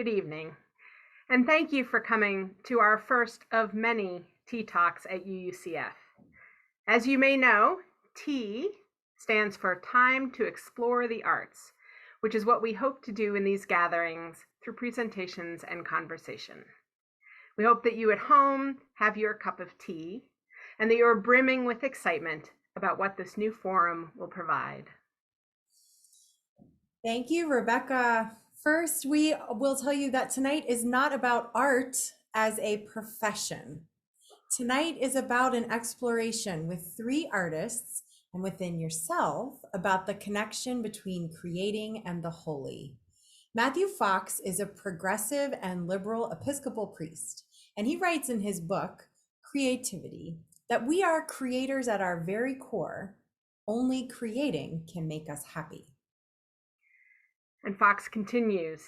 Good evening, and thank you for coming to our first of many Tea Talks at UUCF. As you may know, T stands for Time to Explore the Arts, which is what we hope to do in these gatherings through presentations and conversation. We hope that you at home have your cup of tea and that you are brimming with excitement about what this new forum will provide. Thank you, Rebecca. First, we will tell you that tonight is not about art as a profession. Tonight is about an exploration with three artists and within yourself about the connection between creating and the holy. Matthew Fox is a progressive and liberal Episcopal priest, and he writes in his book, Creativity, that we are creators at our very core. Only creating can make us happy. And Fox continues,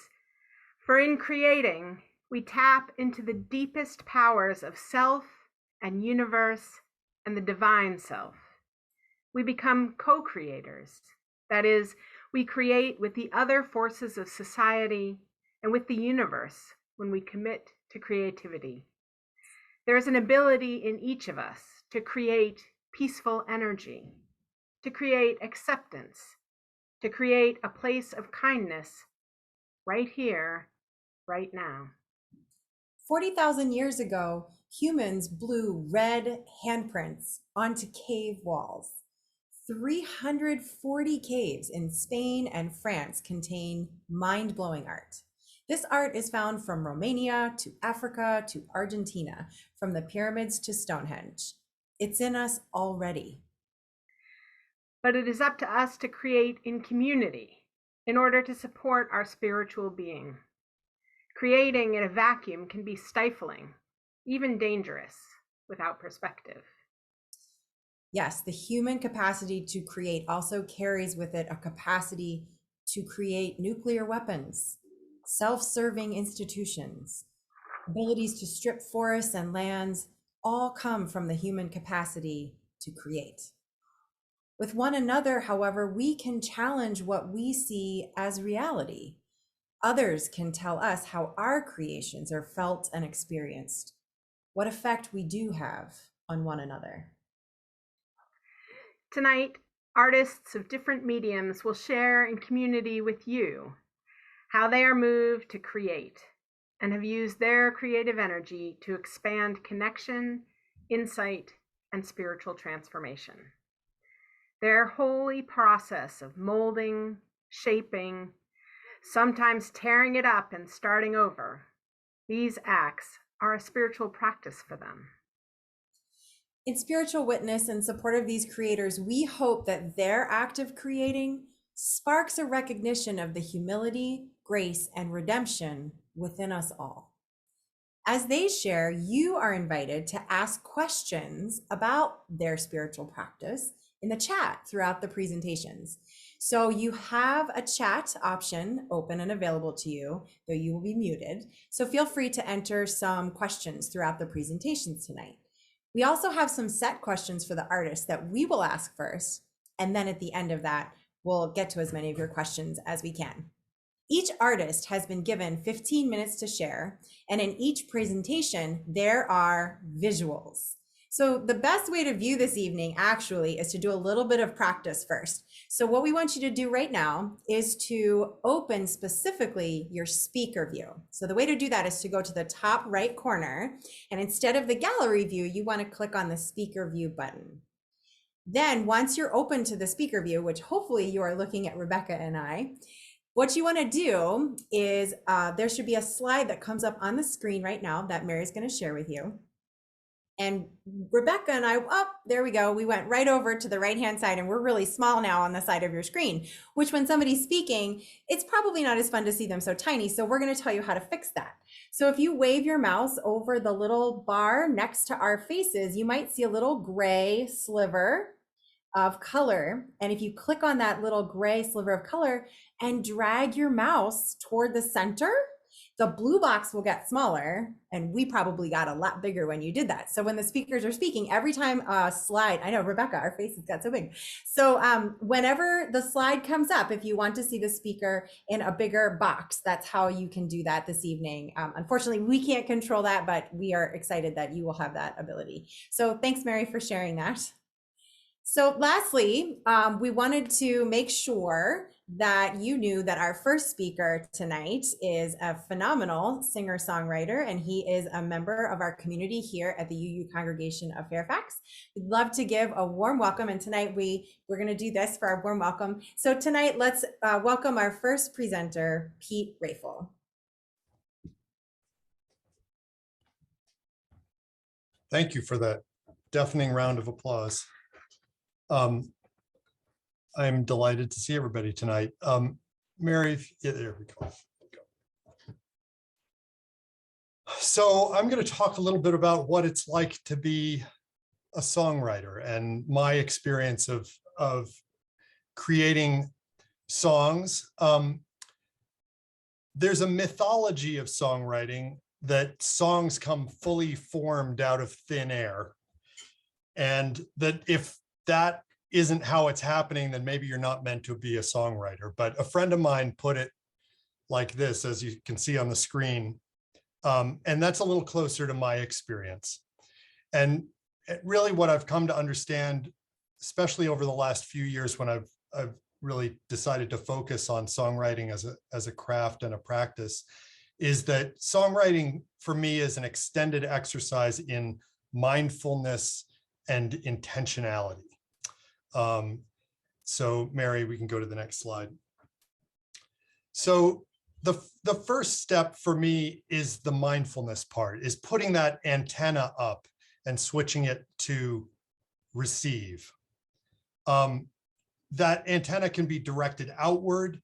for in creating, we tap into the deepest powers of self and universe and the divine self. We become co-creators. That is, we create with the other forces of society and with the universe when we commit to creativity. There is an ability in each of us to create peaceful energy, to create acceptance, to create a place of kindness right here, right now. 40,000 years ago, humans blew red handprints onto cave walls. 340 caves in Spain and France contain mind-blowing art. This art is found from Romania to Africa to Argentina, from the pyramids to Stonehenge. It's in us already. But it is up to us to create in community in order to support our spiritual being. Creating in a vacuum can be stifling, even dangerous, without perspective. Yes, the human capacity to create also carries with it a capacity to create nuclear weapons, self-serving institutions, abilities to strip forests and lands, all come from the human capacity to create. With one another, however, we can challenge what we see as reality. Others can tell us how our creations are felt and experienced, what effect we do have on one another. Tonight, artists of different mediums will share in community with you how they are moved to create and have used their creative energy to expand connection, insight, and spiritual transformation. Their holy process of molding, shaping, sometimes tearing it up and starting over, these acts are a spiritual practice for them. In spiritual witness and support of these creators, we hope that their act of creating sparks a recognition of the humility, grace, and redemption within us all. As they share, you are invited to ask questions about their spiritual practice in the chat throughout the presentations. So you have a chat option open and available to you, though you will be muted. So feel free to enter some questions throughout the presentations tonight. We also have some set questions for the artists that we will ask first, and then at the end of that, we'll get to as many of your questions as we can. Each artist has been given 15 minutes to share, and in each presentation, there are visuals. So the best way to view this evening actually is to do a little bit of practice first. So what we want you to do right now is to open specifically your speaker view. So the way to do that is to go to the top right corner, and instead of the gallery view, you want to click on the speaker view button. Then once you're open to the speaker view, which hopefully you are looking at Rebecca and I, what you want to do is there should be a slide that comes up on the screen right now that Mary's going to share with you. And Rebecca and I, there we go. We went right over to the right-hand side, and we're really small now on the side of your screen, which when somebody's speaking, it's probably not as fun to see them so tiny. So we're going to tell you how to fix that. So if you wave your mouse over the little bar next to our faces, you might see a little gray sliver of color. And if you click on that little gray sliver of color and drag your mouse toward the center, The blue box will get smaller, and we probably got a lot bigger when you did that. So when the speakers are speaking, every time a slide, I know, Rebecca, our faces got so big. So whenever the slide comes up, if you want to see the speaker in a bigger box, that's how you can do that this evening. Unfortunately, we can't control that, but we are excited that you will have that ability. So thanks, Mary, for sharing that. So lastly, we wanted to make sure that you knew that our first speaker tonight is a phenomenal singer-songwriter, and he is a member of our community here at the UU Congregation of Fairfax. We'd love to give a warm welcome, and tonight we're going to do this for our warm welcome. So tonight, let's welcome our first presenter, Pete Rafle. Thank you for that deafening round of applause. I'm delighted to see everybody tonight. Mary, yeah, there we go. So I'm going to talk a little bit about what it's like to be a songwriter and my experience of creating songs. There's a mythology of songwriting that songs come fully formed out of thin air, and that if that isn't how it's happening, then maybe you're not meant to be a songwriter. But a friend of mine put it like this, as you can see on the screen, and that's a little closer to my experience. And really what I've come to understand, especially over the last few years when I've really decided to focus on songwriting as a craft and a practice, is that songwriting for me is an extended exercise in mindfulness and intentionality. So Mary, we can go to the next slide. So the first step for me is the mindfulness part, is putting that antenna up and switching it to receive. That antenna can be directed outward.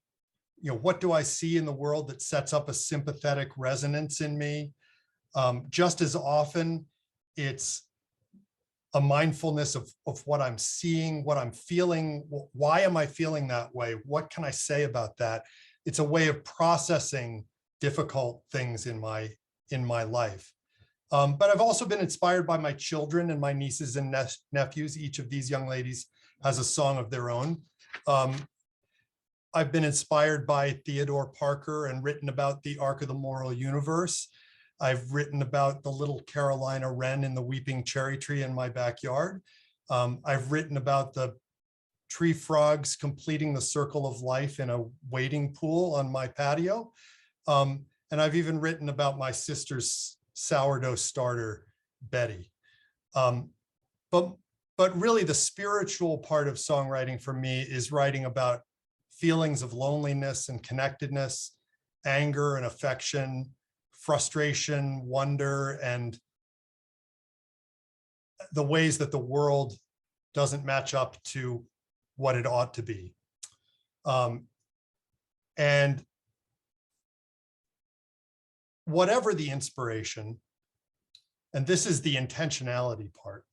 You know, what do I see in the world that sets up a sympathetic resonance in me? Just as often, it's a mindfulness of what I'm seeing, what I'm feeling. Why am I feeling that way? What can I say about that? It's a way of processing difficult things in my life. But I've also been inspired by my children and my nieces and nephews. Each of these young ladies has a song of their own. I've been inspired by Theodore Parker and written about the arc of the moral universe. I've written about the little Carolina wren in the weeping cherry tree in my backyard. I've written about the tree frogs completing the circle of life in a wading pool on my patio. And I've even written about my sister's sourdough starter, Betty. But really the spiritual part of songwriting for me is writing about feelings of loneliness and connectedness, anger and affection, frustration, wonder, and the ways that the world doesn't match up to what it ought to be. And whatever the inspiration, and this is the intentionality part,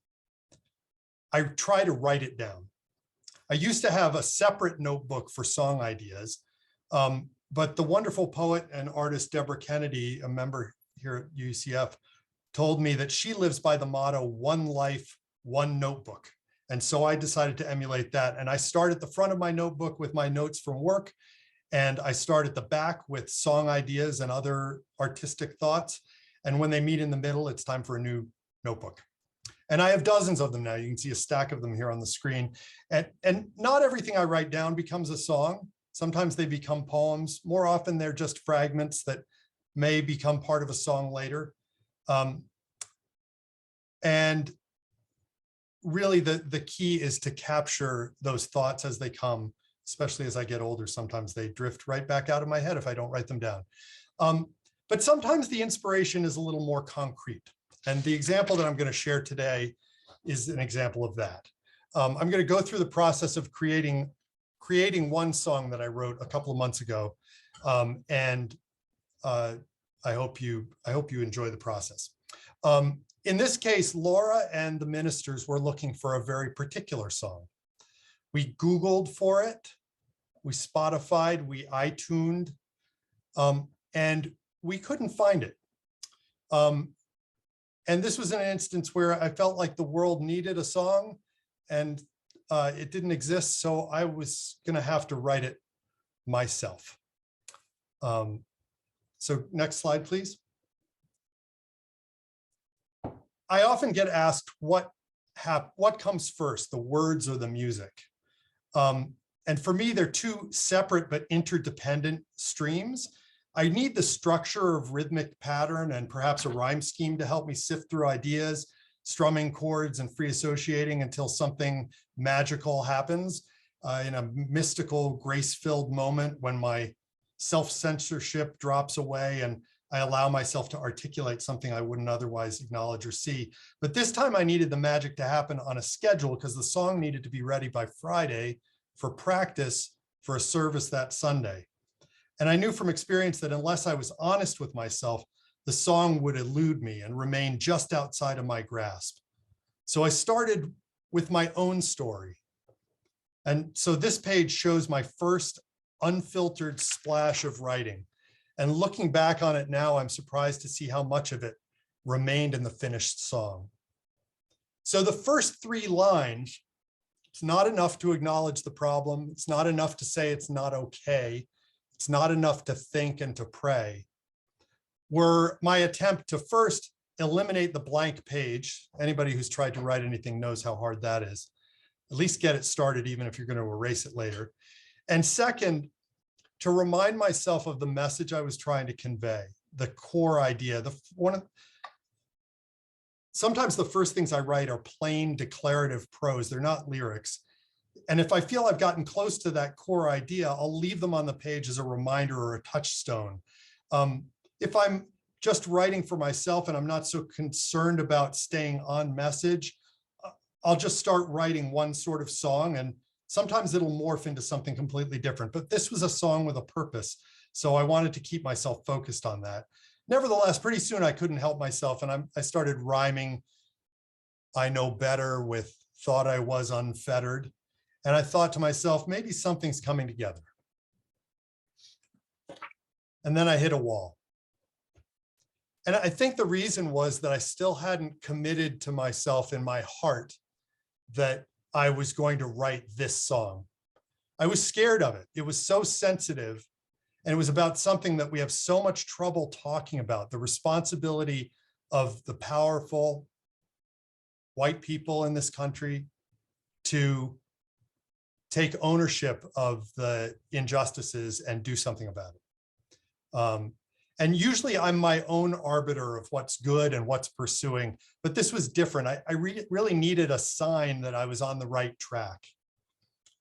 I try to write it down. I used to have a separate notebook for song ideas, but the wonderful poet and artist Deborah Kennedy, a member here at UUCF, told me that she lives by the motto, one life, one notebook. And so I decided to emulate that. And I start at the front of my notebook with my notes from work, and I start at the back with song ideas and other artistic thoughts. And when they meet in the middle, it's time for a new notebook. And I have dozens of them now. You can see a stack of them here on the screen. And not everything I write down becomes a song. Sometimes they become poems. More often, they're just fragments that may become part of a song later. And really, the key is to capture those thoughts as they come, especially as I get older. Sometimes they drift right back out of my head if I don't write them down. But sometimes the inspiration is a little more concrete. And the example that I'm going to share today is an example of that. I'm going to go through the process of creating one song that I wrote a couple of months ago. And I hope you enjoy the process. In this case, Laura and the ministers were looking for a very particular song. We Googled for it, we Spotified, we iTuned, and we couldn't find it. And this was an instance where I felt like the world needed a song and it didn't exist. So I was going to have to write it myself. So next slide, please. I often get asked what comes first, the words or the music? And for me, they're two separate but interdependent streams. I need the structure of rhythmic pattern and perhaps a rhyme scheme to help me sift through ideas, strumming chords and free associating until something magical happens in a mystical, grace-filled moment when my self-censorship drops away and I allow myself to articulate something I wouldn't otherwise acknowledge or see. But this time I needed the magic to happen on a schedule because the song needed to be ready by Friday for practice for a service that Sunday. And I knew from experience that unless I was honest with myself, the song would elude me and remain just outside of my grasp. So I started with my own story. And so this page shows my first unfiltered splash of writing. And looking back on it now, I'm surprised to see how much of it remained in the finished song. So the first 3 lines, it's not enough to acknowledge the problem. It's not enough to say it's not okay. It's not enough to think and to pray, were my attempt to first eliminate the blank page. Anybody who's tried to write anything knows how hard that is. At least get it started, even if you're going to erase it later. And second, to remind myself of the message I was trying to convey, the core idea. Sometimes the first things I write are plain declarative prose. They're not lyrics. And if I feel I've gotten close to that core idea, I'll leave them on the page as a reminder or a touchstone. If I'm just writing for myself and I'm not so concerned about staying on message, I'll just start writing one sort of song, and sometimes it'll morph into something completely different. But this was a song with a purpose, so I wanted to keep myself focused on that. Nevertheless, pretty soon I couldn't help myself, and I started rhyming "I know better" with "thought I was unfettered." And I thought to myself, maybe something's coming together. And then I hit a wall. And I think the reason was that I still hadn't committed to myself in my heart that I was going to write this song. I was scared of it. It was so sensitive. And it was about something that we have so much trouble talking about, the responsibility of the powerful white people in this country to take ownership of the injustices and do something about it. And usually I'm my own arbiter of what's good and what's pursuing, but this was different. I really needed a sign that I was on the right track.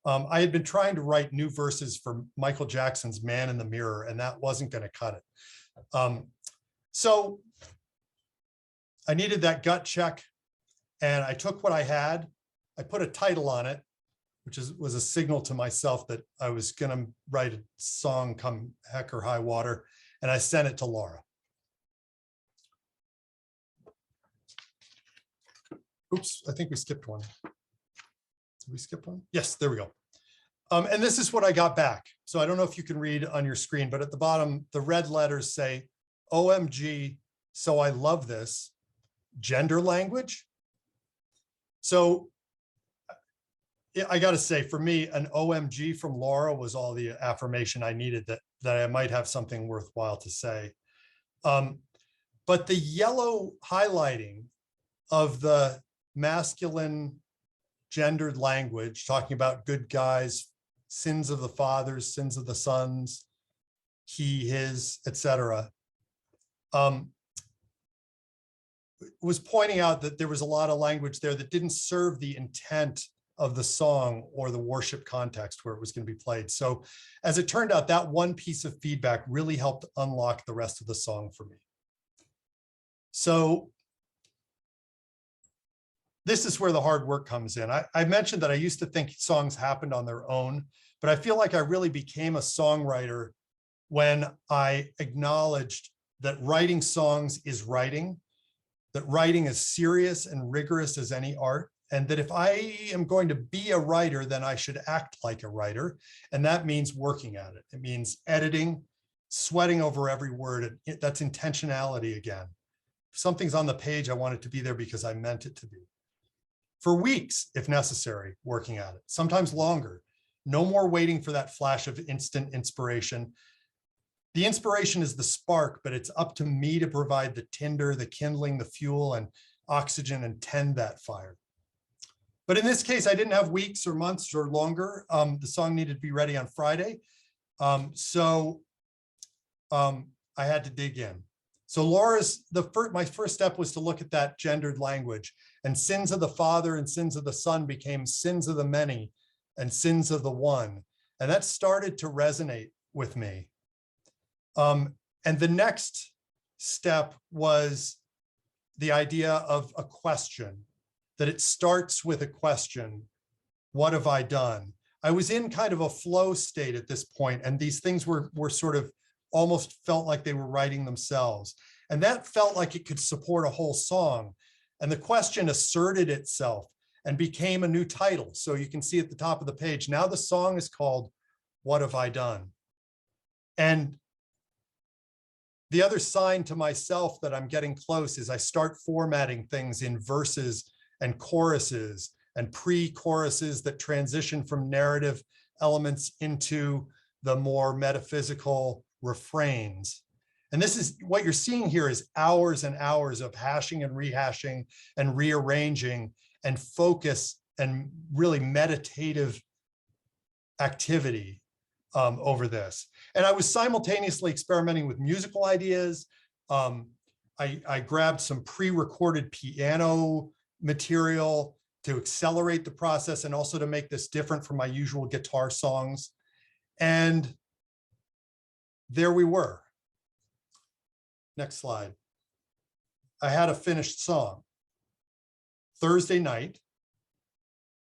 I had been trying to write new verses for Michael Jackson's "Man in the Mirror," and that wasn't going to cut it. So I needed that gut check, and I took what I had. I put a title on it, which was a signal to myself that I was going to write a song come heck or high water, and I sent it to Laura. Oops, I think we skipped one. Did we skip one? Yes, there we go. And this is what I got back. So I don't know if you can read on your screen, but at the bottom, the red letters say, "OMG, so I love this, gender language." So I got to say, for me, an OMG from Laura was all the affirmation I needed that I might have something worthwhile to say. But the yellow highlighting of the masculine gendered language, talking about good guys, sins of the fathers, sins of the sons, he, his, etc., was pointing out that there was a lot of language there that didn't serve the intent of the song or the worship context where it was going to be played. So as it turned out, that one piece of feedback really helped unlock the rest of the song for me. So this is where the hard work comes in. I mentioned that I used to think songs happened on their own, but I feel like I really became a songwriter when I acknowledged that writing songs is writing, that writing is serious and rigorous as any art, and that if I am going to be a writer, then I should act like a writer. And that means working at it. It means editing. sweating over every word. That's intentionality again. If something's on the page, I want it to be there because I meant it to be. For weeks, if necessary, working at it, sometimes longer. No more waiting for that flash of instant inspiration. The inspiration is the spark, but it's up to me to provide the tinder, the kindling, the fuel, and oxygen, and tend that fire. But in this case, I didn't have weeks or months or longer. The song needed to be ready on Friday. So I had to dig in. So my first step was to look at that gendered language, and sins of the father and sins of the son became sins of the many and sins of the one. And that started to resonate with me. And the next step was the idea of a question, that it starts with a question. What have I done? I was in kind of a flow state at this point, and these things were sort of almost felt like they were writing themselves. And that felt like it could support a whole song. And the question asserted itself and became a new title. So you can see at the top of the page, now the song is called What Have I Done? And the other sign to myself that I'm getting close is I start formatting things in verses and choruses and pre-choruses that transition from narrative elements into the more metaphysical refrains. And this is what you're seeing here is hours and hours of hashing and rehashing and rearranging and focus and really meditative activity over this. And I was simultaneously experimenting with musical ideas. I grabbed some pre-recorded piano material to accelerate the process and also to make this different from my usual guitar songs. And there we were. Next slide. I had a finished song. Thursday night,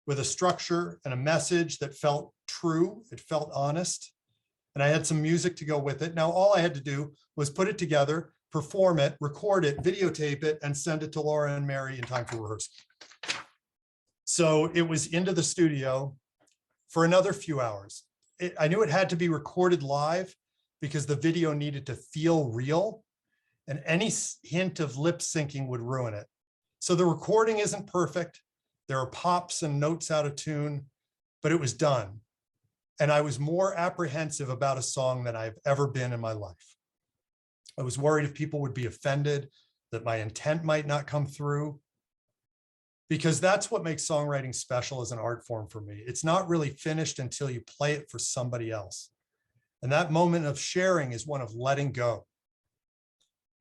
with a structure and a message that felt true, it felt honest, and I had some music to go with it. Now, all I had to do was put it together, perform it, record it, videotape it, and send it to Laura and Mary in time for rehearsal. So it was into the studio for another few hours. I knew it had to be recorded live because the video needed to feel real, and any hint of lip syncing would ruin it. So the recording isn't perfect. There are pops and notes out of tune, but it was done. And I was more apprehensive about a song than I've ever been in my life. I was worried if people would be offended, that my intent might not come through, because that's what makes songwriting special as an art form for me. It's not really finished until you play it for somebody else. And that moment of sharing is one of letting go,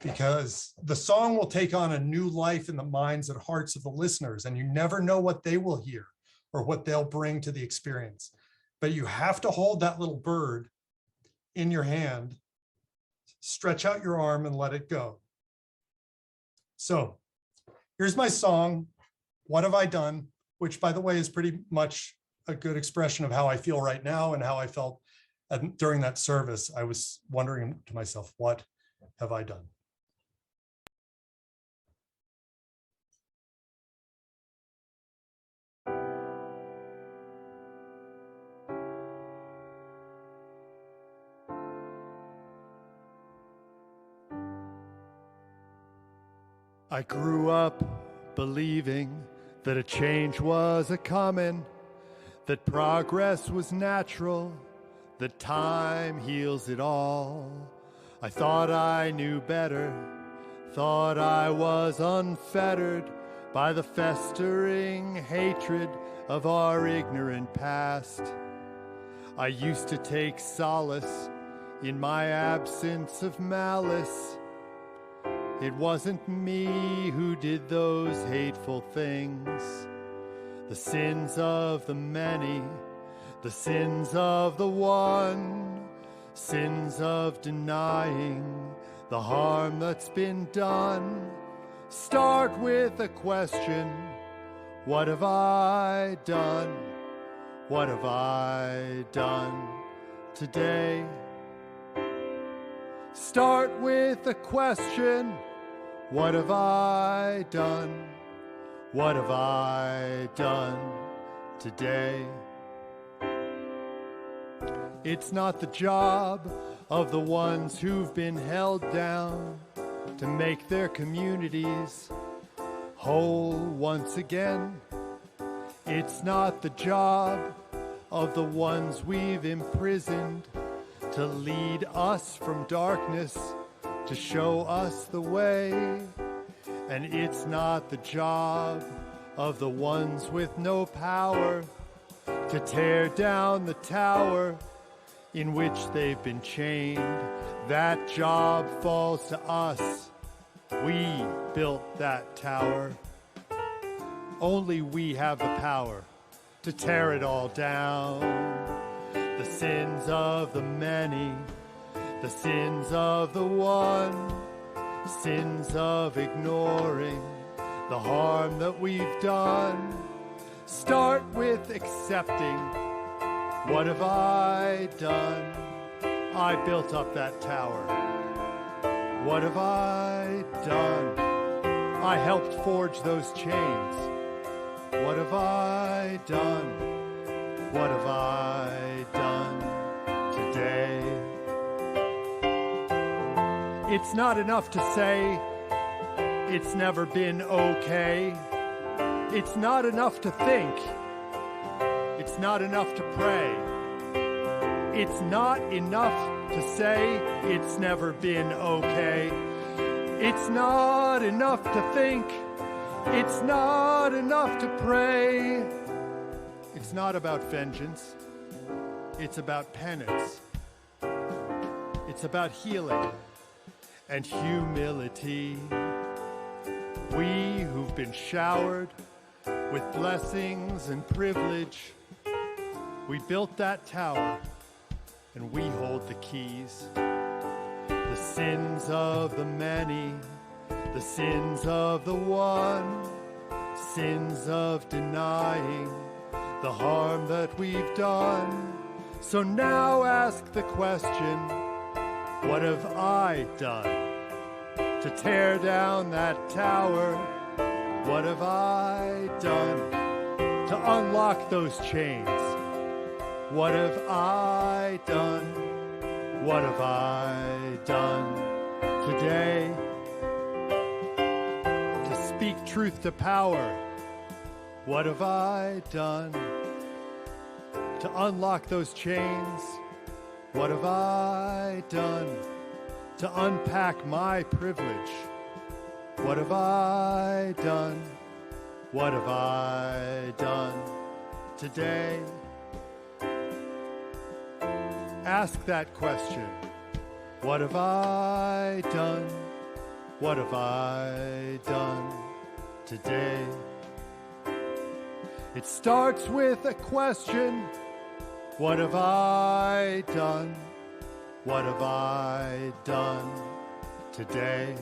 because the song will take on a new life in the minds and hearts of the listeners, and you never know what they will hear or what they'll bring to the experience. But you have to hold that little bird in your hand, stretch out your arm and let it go. So here's my song, What Have I Done? Which, by the way, is pretty much a good expression of how I feel right now and how I felt during that service. I was wondering to myself, what have I done? I grew up believing that a change was a-comin', that progress was natural, that time heals it all. I thought I knew better, thought I was unfettered by the festering hatred of our ignorant past. I used to take solace in my absence of malice. It wasn't me who did those hateful things. The sins of the many, the sins of the one, sins of denying the harm that's been done. Start with a question, what have I done? What have I done today? Start with a question, what have I done? What have I done today? It's not the job of the ones who've been held down to make their communities whole once again. It's not the job of the ones we've imprisoned to lead us from darkness, to show us the way. And it's not the job of the ones with no power to tear down the tower in which they've been chained. That job falls to us. We built that tower. Only we have the power to tear it all down. The sins of the many, the sins of the one, sins of ignoring the harm that we've done. Start with accepting, what have I done? I built up that tower. What have I done? I helped forge those chains. What have I done? What have I done today? It's not enough to say it's never been okay. It's not enough to think. It's not enough to pray. It's not enough to say it's never been okay. It's not enough to think. It's not enough to pray. It's not about vengeance. It's about penance. It's about healing and humility. We who've been showered with blessings and privilege, we built that tower and we hold the keys. The sins of the many, the sins of the one, sins of denying the harm that we've done. So now ask the question, what have I done to tear down that tower? What have I done to unlock those chains? What have I done? What have I done today? To speak truth to power. What have I done to unlock those chains? What have I done to unpack my privilege? What have I done? What have I done today? Ask that question. What have I done? What have I done today? It starts with a question. What have I done? What have I done today?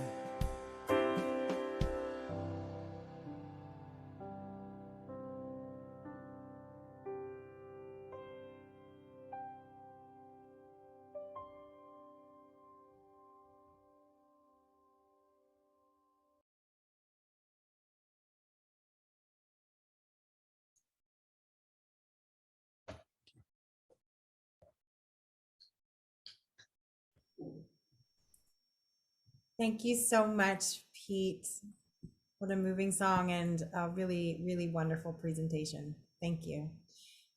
Thank you so much, Pete. What a moving song and a really, really wonderful presentation. Thank you.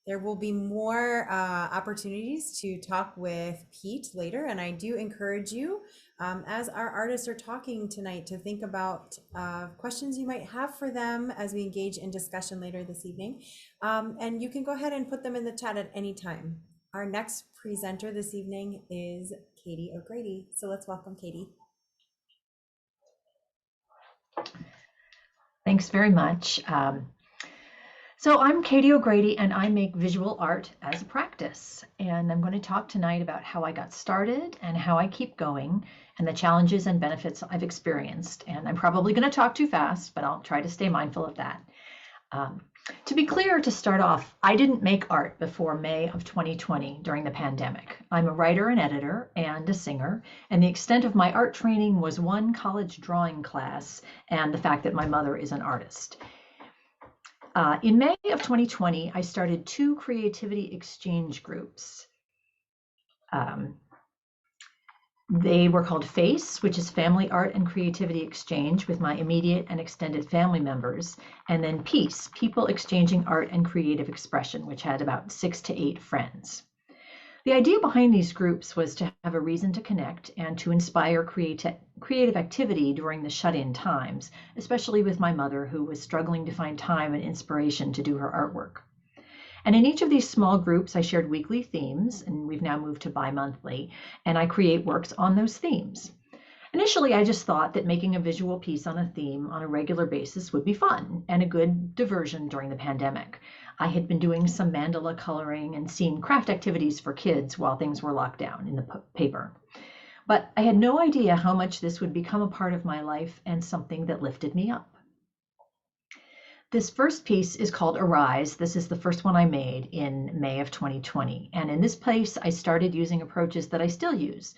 There will be more opportunities to talk with Pete later, and I do encourage you, as our artists are talking tonight, to think about questions you might have for them as we engage in discussion later this evening. And you can go ahead and put them in the chat at any time. Our next presenter this evening is Katy O'Grady. So let's welcome Katy. Thanks very much. So I'm Katy O'Grady, and I make visual art as a practice. And I'm going to talk tonight about how I got started and how I keep going and the challenges and benefits I've experienced. And I'm probably going to talk too fast, but I'll try to stay mindful of that. To be clear, to start off, I didn't make art before May of 2020 during the pandemic. I'm a writer and editor and a singer, and the extent of my art training was one college drawing class and the fact that my mother is an artist. In May of 2020, I started 2 creativity exchange groups. They were called FACE, which is Family Art and Creativity Exchange with my immediate and extended family members, and then PEACE, People Exchanging Art and Creative Expression, which had about 6 to 8 friends. The idea behind these groups was to have a reason to connect and to inspire creative activity during the shut-in times, especially with my mother, who was struggling to find time and inspiration to do her artwork. And in each of these small groups, I shared weekly themes, and we've now moved to bi-monthly, and I create works on those themes. Initially, I just thought that making a visual piece on a theme on a regular basis would be fun and a good diversion during the pandemic. I had been doing some mandala coloring and seen craft activities for kids while things were locked down in the paper. But I had no idea how much this would become a part of my life and something that lifted me up. This first piece is called Arise. This is the first one I made in May of 2020. And in this place, I started using approaches that I still use,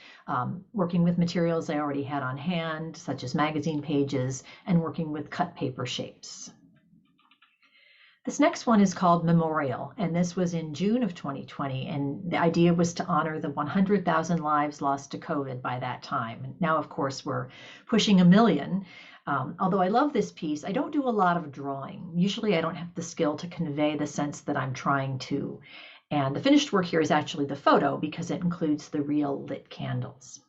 working with materials I already had on hand, such as magazine pages, and working with cut paper shapes. This next one is called Memorial, and this was in June of 2020, and the idea was to honor the 100,000 lives lost to COVID by that time. Now, of course, we're pushing 1 million. Although I love this piece, I don't do a lot of drawing. Usually I don't have the skill to convey the sense that I'm trying to. And the finished work here is actually the photo because it includes the real lit candles.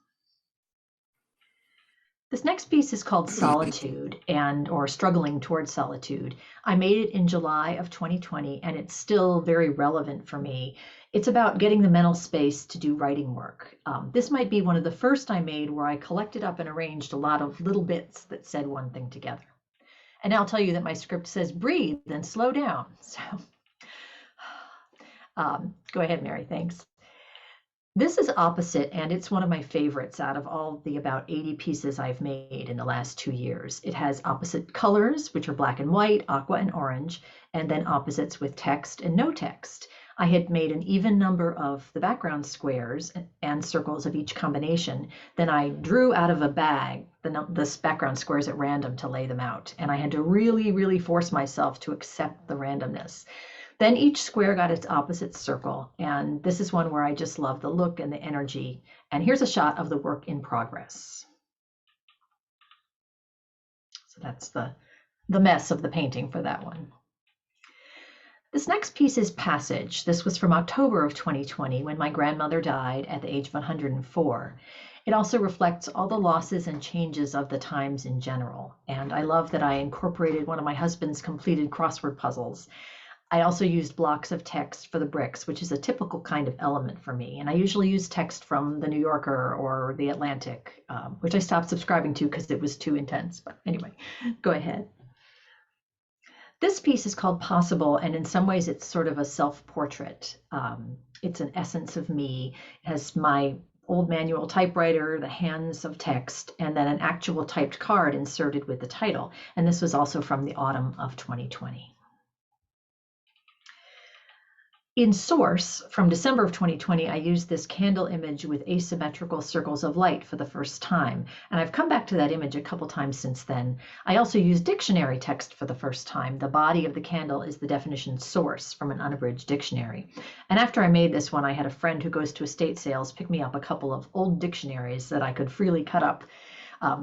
This next piece is called Solitude or Struggling Towards Solitude. I made it in July of 2020 and it's still very relevant for me. It's about getting the mental space to do writing work. This might be one of the first I made where I collected up and arranged a lot of little bits that said one thing together. And I'll tell you that my script says breathe and slow down. So go ahead, Mary, thanks. This is Opposite, and it's one of my favorites out of all the about 80 pieces I've made in the last 2 years. It has opposite colors, which are black and white, aqua and orange, and then opposites with text and no text. I had made an even number of the background squares and circles of each combination. Then I drew out of a bag the background squares at random to lay them out. And I had to really, really force myself to accept the randomness. Then each square got its opposite circle. And this is one where I just love the look and the energy. And here's a shot of the work in progress. So that's the mess of the painting for that one. This next piece is Passage. This was from October of 2020 when my grandmother died at the age of 104. It also reflects all the losses and changes of the times in general. And I love that I incorporated one of my husband's completed crossword puzzles. I also used blocks of text for the bricks, which is a typical kind of element for me. And I usually use text from the New Yorker or the Atlantic, which I stopped subscribing to because it was too intense. But anyway, go ahead. This piece is called Possible, and in some ways it's sort of a self-portrait. It's an essence of me. It has my old manual typewriter, the hands of text, and then an actual typed card inserted with the title. And this was also from the autumn of 2020. In Source, from December of 2020, I used this candle image with asymmetrical circles of light for the first time, and I've come back to that image a couple times since then. I also used dictionary text for the first time. The body of the candle is the definition source from an unabridged dictionary. And after I made this one, I had a friend who goes to estate sales pick me up a couple of old dictionaries that I could freely cut up.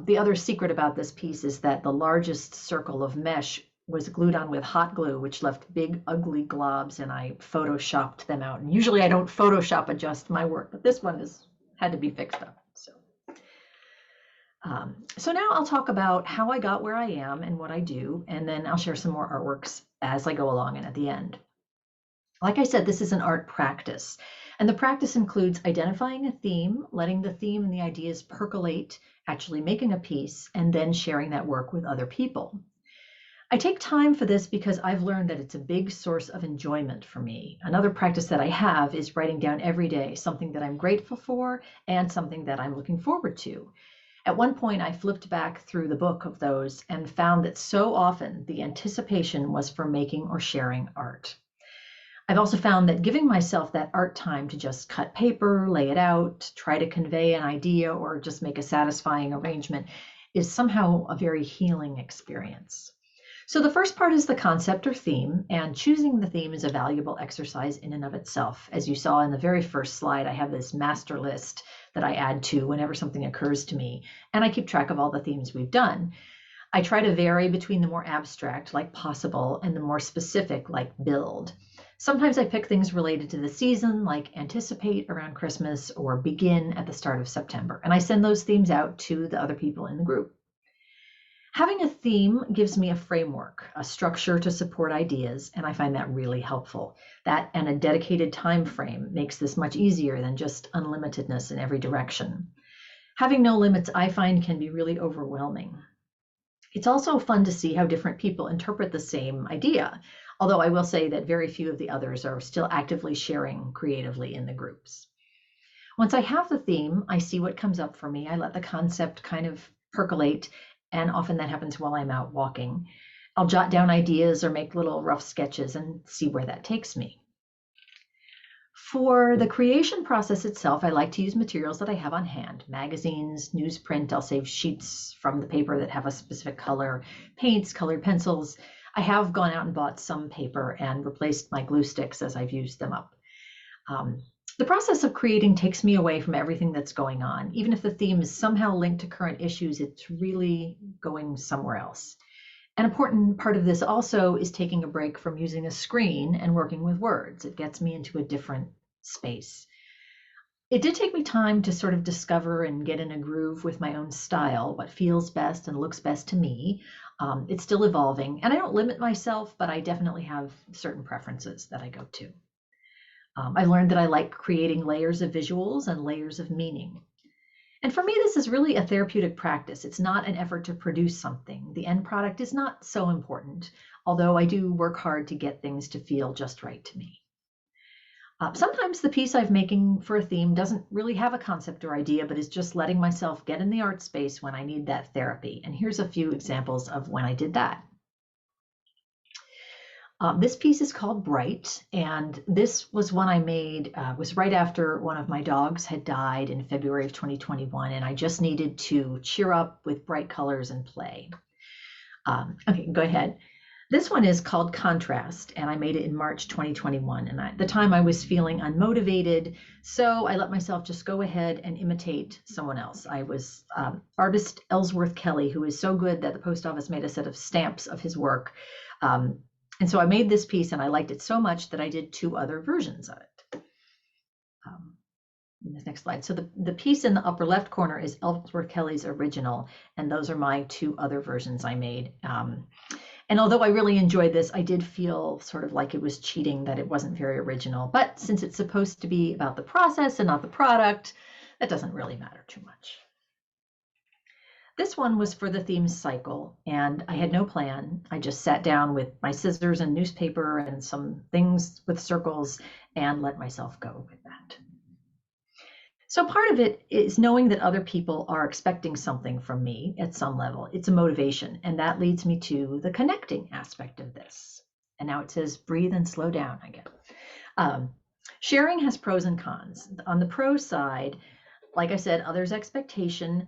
The other secret about this piece is that the largest circle of mesh was glued on with hot glue, which left big, ugly globs, and I photoshopped them out. And usually I don't Photoshop adjust my work, but this one had to be fixed up. So now I'll talk about how I got where I am and what I do, and then I'll share some more artworks as I go along and at the end. Like I said, this is an art practice, and the practice includes identifying a theme, letting the theme and the ideas percolate, actually making a piece, and then sharing that work with other people. I take time for this because I've learned that it's a big source of enjoyment for me. Another practice that I have is writing down every day something that I'm grateful for and something that I'm looking forward to. At one point, I flipped back through the book of those and found that so often the anticipation was for making or sharing art. I've also found that giving myself that art time to just cut paper, lay it out, try to convey an idea, or just make a satisfying arrangement is somehow a very healing experience. So the first part is the concept or theme, and choosing the theme is a valuable exercise in and of itself. As you saw in the very first slide, I have this master list that I add to whenever something occurs to me. And I keep track of all the themes we've done. I try to vary between the more abstract, like possible, and the more specific, like build. Sometimes I pick things related to the season, like anticipate around Christmas or begin at the start of September. And I send those themes out to the other people in the group. Having a theme gives me a framework, a structure to support ideas, and I find that really helpful. That and a dedicated time frame makes this much easier than just unlimitedness in every direction. Having no limits, I find, can be really overwhelming. It's also fun to see how different people interpret the same idea, although I will say that very few of the others are still actively sharing creatively in the groups. Once I have the theme, I see what comes up for me. I let the concept kind of percolate, and often that happens while I'm out walking. I'll jot down ideas or make little rough sketches and see where that takes me. For the creation process itself, I like to use materials that I have on hand. Magazines, newsprint, I'll save sheets from the paper that have a specific color, paints, colored pencils. I have gone out and bought some paper and replaced my glue sticks as I've used them up. The process of creating takes me away from everything that's going on. Even if the theme is somehow linked to current issues, it's really going somewhere else. An important part of this also is taking a break from using a screen and working with words. It gets me into a different space. It did take me time to sort of discover and get in a groove with my own style, what feels best and looks best to me. It's still evolving, and I don't limit myself, but I definitely have certain preferences that I go to. I learned that I like creating layers of visuals and layers of meaning. And for me, this is really a therapeutic practice. It's not an effort to produce something. The end product is not so important, although I do work hard to get things to feel just right to me. Sometimes the piece I'm making for a theme doesn't really have a concept or idea, but is just letting myself get in the art space when I need that therapy. And here's a few examples of when I did that. This piece is called Bright, and this was one I made, was right after one of my dogs had died in February of 2021, and I just needed to cheer up with bright colors and play. Okay, go ahead. This one is called Contrast, and I made it in March 2021, and at the time I was feeling unmotivated, so I let myself just go ahead and imitate someone else. I was artist Ellsworth Kelly, who is so good that the post office made a set of stamps of his work. And so I made this piece and I liked it so much that I did 2 other versions of it. In this next slide. So the piece in the upper left corner is Ellsworth Kelly's original, and those are my 2 other versions I made. And although I really enjoyed this, I did feel sort of like it was cheating that it wasn't very original. But since it's supposed to be about the process and not the product, that doesn't really matter too much. This one was for the theme cycle, and I had no plan. I just sat down with my scissors and newspaper and some things with circles and let myself go with that. So part of it is knowing that other people are expecting something from me at some level. It's a motivation, and that leads me to the connecting aspect of this. And now it says breathe and slow down, I guess. Sharing has pros and cons. On the pro side, like I said, others' expectation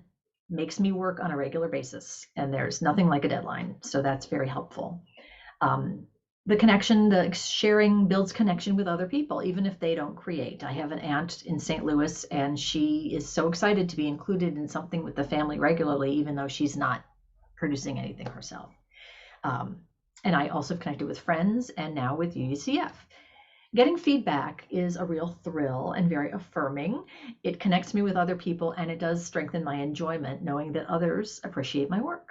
makes me work on a regular basis, and there's nothing like a deadline, so that's very helpful. The connection, the sharing builds connection with other people, even if they don't create. I have an aunt in St. Louis, and she is so excited to be included in something with the family regularly, even though she's not producing anything herself. And I also have connected with friends and now with UUCF. Getting feedback is a real thrill and very affirming. It connects me with other people, and it does strengthen my enjoyment knowing that others appreciate my work.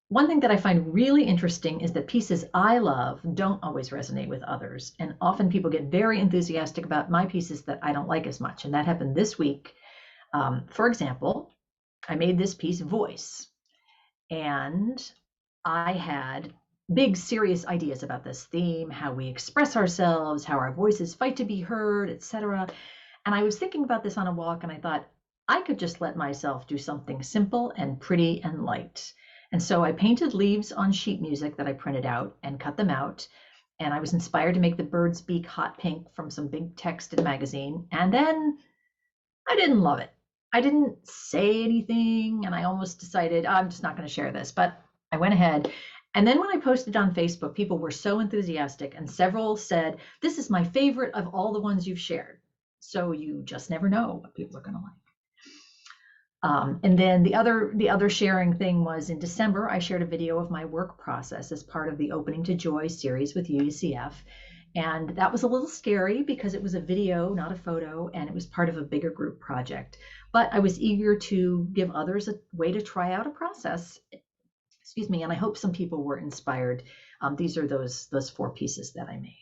One thing that I find really interesting is that pieces I love don't always resonate with others, and often people get very enthusiastic about my pieces that I don't like as much, and that happened this week. For example, I made this piece Voice, and I had big, serious ideas about this theme, how we express ourselves, how our voices fight to be heard, etc. And I was thinking about this on a walk, and I thought, I could just let myself do something simple and pretty and light. And so I painted leaves on sheet music that I printed out and cut them out. And I was inspired to make the bird's beak hot pink from some big text in a magazine. And then I didn't love it. I didn't say anything, and I almost decided, I'm just not going to share this, but I went ahead. And then when I posted on Facebook, people were so enthusiastic, and several said, this is my favorite of all the ones you've shared. So you just never know what people are going to like. And then the other sharing thing was in December, I shared a video of my work process as part of the Opening to Joy series with UUCF. And that was a little scary because it was a video, not a photo, and it was part of a bigger group project. But I was eager to give others a way to try out a process. Excuse me, and I hope some people were inspired. These are those 4 pieces that I made.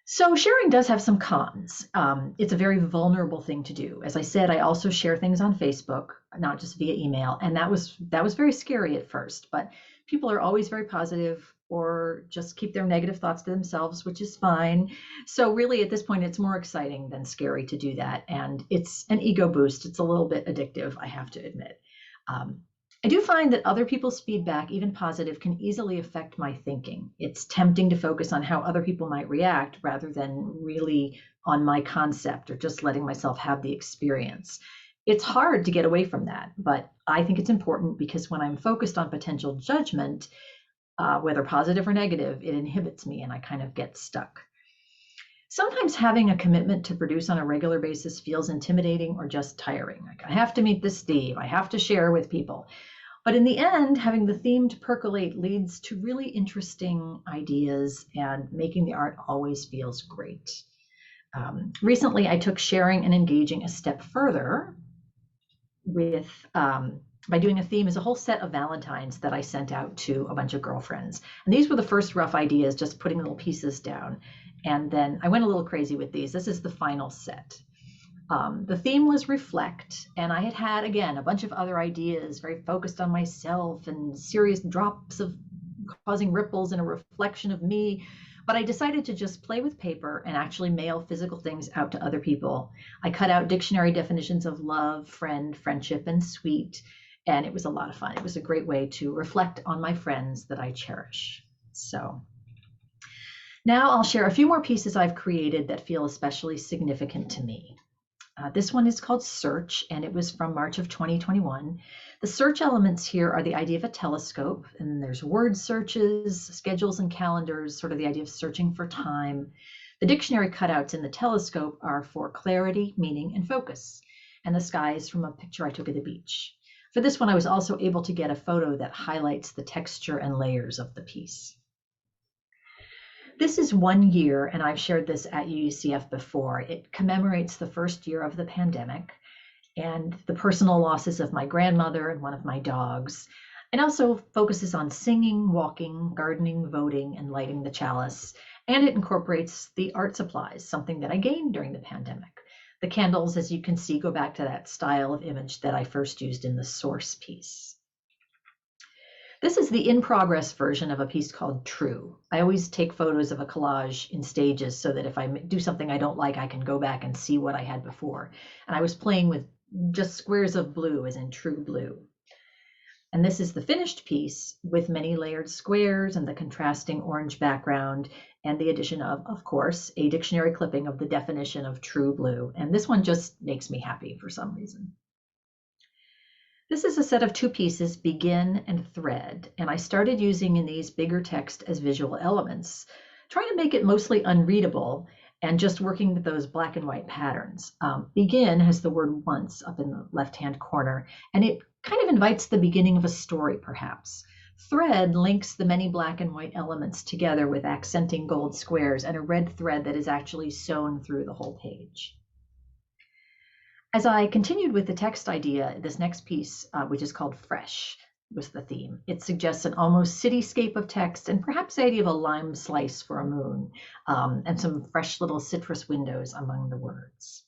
So sharing does have some cons. It's a very vulnerable thing to do. As I said, I also share things on Facebook, not just via email, and that was very scary at first. But people are always very positive, or just keep their negative thoughts to themselves, which is fine. So really, at this point, it's more exciting than scary to do that, and it's an ego boost. It's a little bit addictive, I have to admit. I do find that other people's feedback, even positive, can easily affect my thinking. It's tempting to focus on how other people might react rather than really on my concept or just letting myself have the experience. It's hard to get away from that, but I think it's important because when I'm focused on potential judgment, whether positive or negative, it inhibits me and I kind of get stuck. Sometimes having a commitment to produce on a regular basis feels intimidating or just tiring. Like, I have to meet this Steve, I have to share with people. But in the end, having the theme to percolate leads to really interesting ideas, and making the art always feels great. Recently, I took sharing and engaging a step further with by doing a theme as a whole set of Valentines that I sent out to a bunch of girlfriends. And these were the first rough ideas, just putting little pieces down. And then I went a little crazy with these. This is the final set. The theme was reflect, and I had again, a bunch of other ideas, very focused on myself and serious drops of causing ripples and a reflection of me. But I decided to just play with paper and actually mail physical things out to other people. I cut out dictionary definitions of love, friend, friendship, and sweet, and it was a lot of fun. It was a great way to reflect on my friends that I cherish. So now I'll share a few more pieces I've created that feel especially significant to me. This one is called Search, and it was from March of 2021. The search elements here are the idea of a telescope, and there's word searches, schedules, and calendars, sort of the idea of searching for time. The dictionary cutouts in the telescope are for clarity, meaning, and focus. And the sky is from a picture I took at the beach. For this one, I was also able to get a photo that highlights the texture and layers of the piece. This is 1 year, and I've shared this at UUCF before. It commemorates the first year of the pandemic and the personal losses of my grandmother and one of my dogs, and also focuses on singing, walking, gardening, voting, and lighting the chalice. And it incorporates the art supplies, something that I gained during the pandemic. The candles, as you can see, go back to that style of image that I first used in the source piece. This is the in-progress version of a piece called True. I always take photos of a collage in stages so that if I do something I don't like, I can go back and see what I had before. And I was playing with just squares of blue, as in true blue. And this is the finished piece with many layered squares and the contrasting orange background and the addition of course, a dictionary clipping of the definition of true blue. And this one just makes me happy for some reason. This is a set of 2 pieces, Begin and Thread, and I started using in these bigger text as visual elements, trying to make it mostly unreadable and just working with those black and white patterns. Begin has the word once up in the left-hand corner, and it kind of invites the beginning of a story, perhaps. Thread links the many black and white elements together with accenting gold squares and a red thread that is actually sewn through the whole page. As I continued with the text idea, this next piece, which is called Fresh, was the theme. It suggests an almost cityscape of text and perhaps the idea of a lime slice for a moon, and some fresh little citrus windows among the words.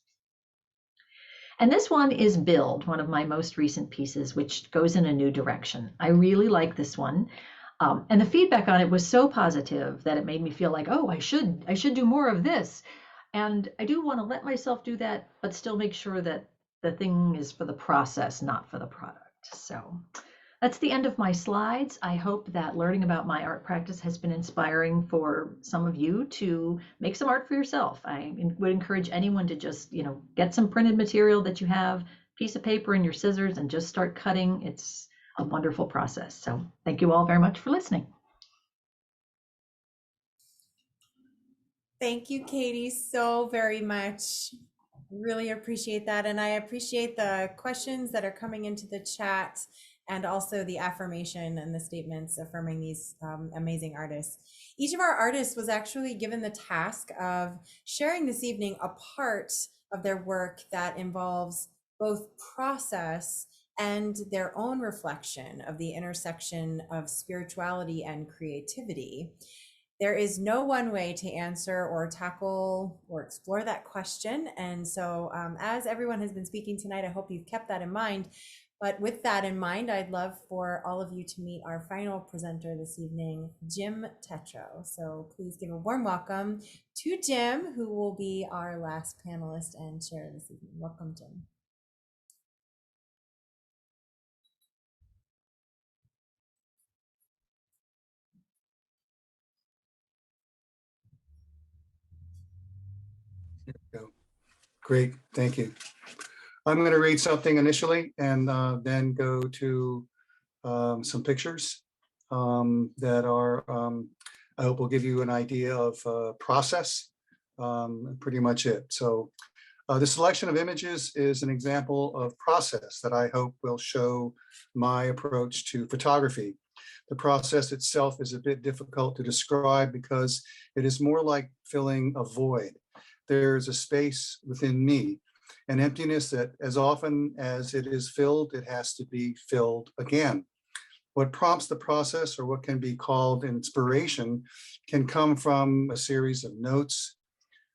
And this one is Build, one of my most recent pieces, which goes in a new direction. I really like this one. And the feedback on it was so positive that it made me feel like, oh, I should do more of this. And I do want to let myself do that, but still make sure that the thing is for the process, not for the product. So that's the end of my slides. I hope that learning about my art practice has been inspiring for some of you to make some art for yourself. I would encourage anyone to just, get some printed material that you have, piece of paper and your scissors, and just start cutting. It's a wonderful process. So thank you all very much for listening. Thank you, Katy, so very much. Really appreciate that. And I appreciate the questions that are coming into the chat and also the affirmation and the statements affirming these amazing artists. Each of our artists was actually given the task of sharing this evening a part of their work that involves both process and their own reflection of the intersection of spirituality and creativity. There is no one way to answer or tackle or explore that question. And so as everyone has been speaking tonight, I hope you've kept that in mind. But with that in mind, I'd love for all of you to meet our final presenter this evening, Jim Tetro. So please give a warm welcome to Jim, who will be our last panelist and chair this evening. Welcome, Jim. Great, thank you. I'm going to read something initially and then go to some pictures that are, I hope will give you an idea of process, pretty much it. So the selection of images is an example of process that I hope will show my approach to photography. The process itself is a bit difficult to describe because it is more like filling a void. There's a space within me, an emptiness that as often as it is filled, it has to be filled again. What prompts the process, or what can be called inspiration, can come from a series of notes,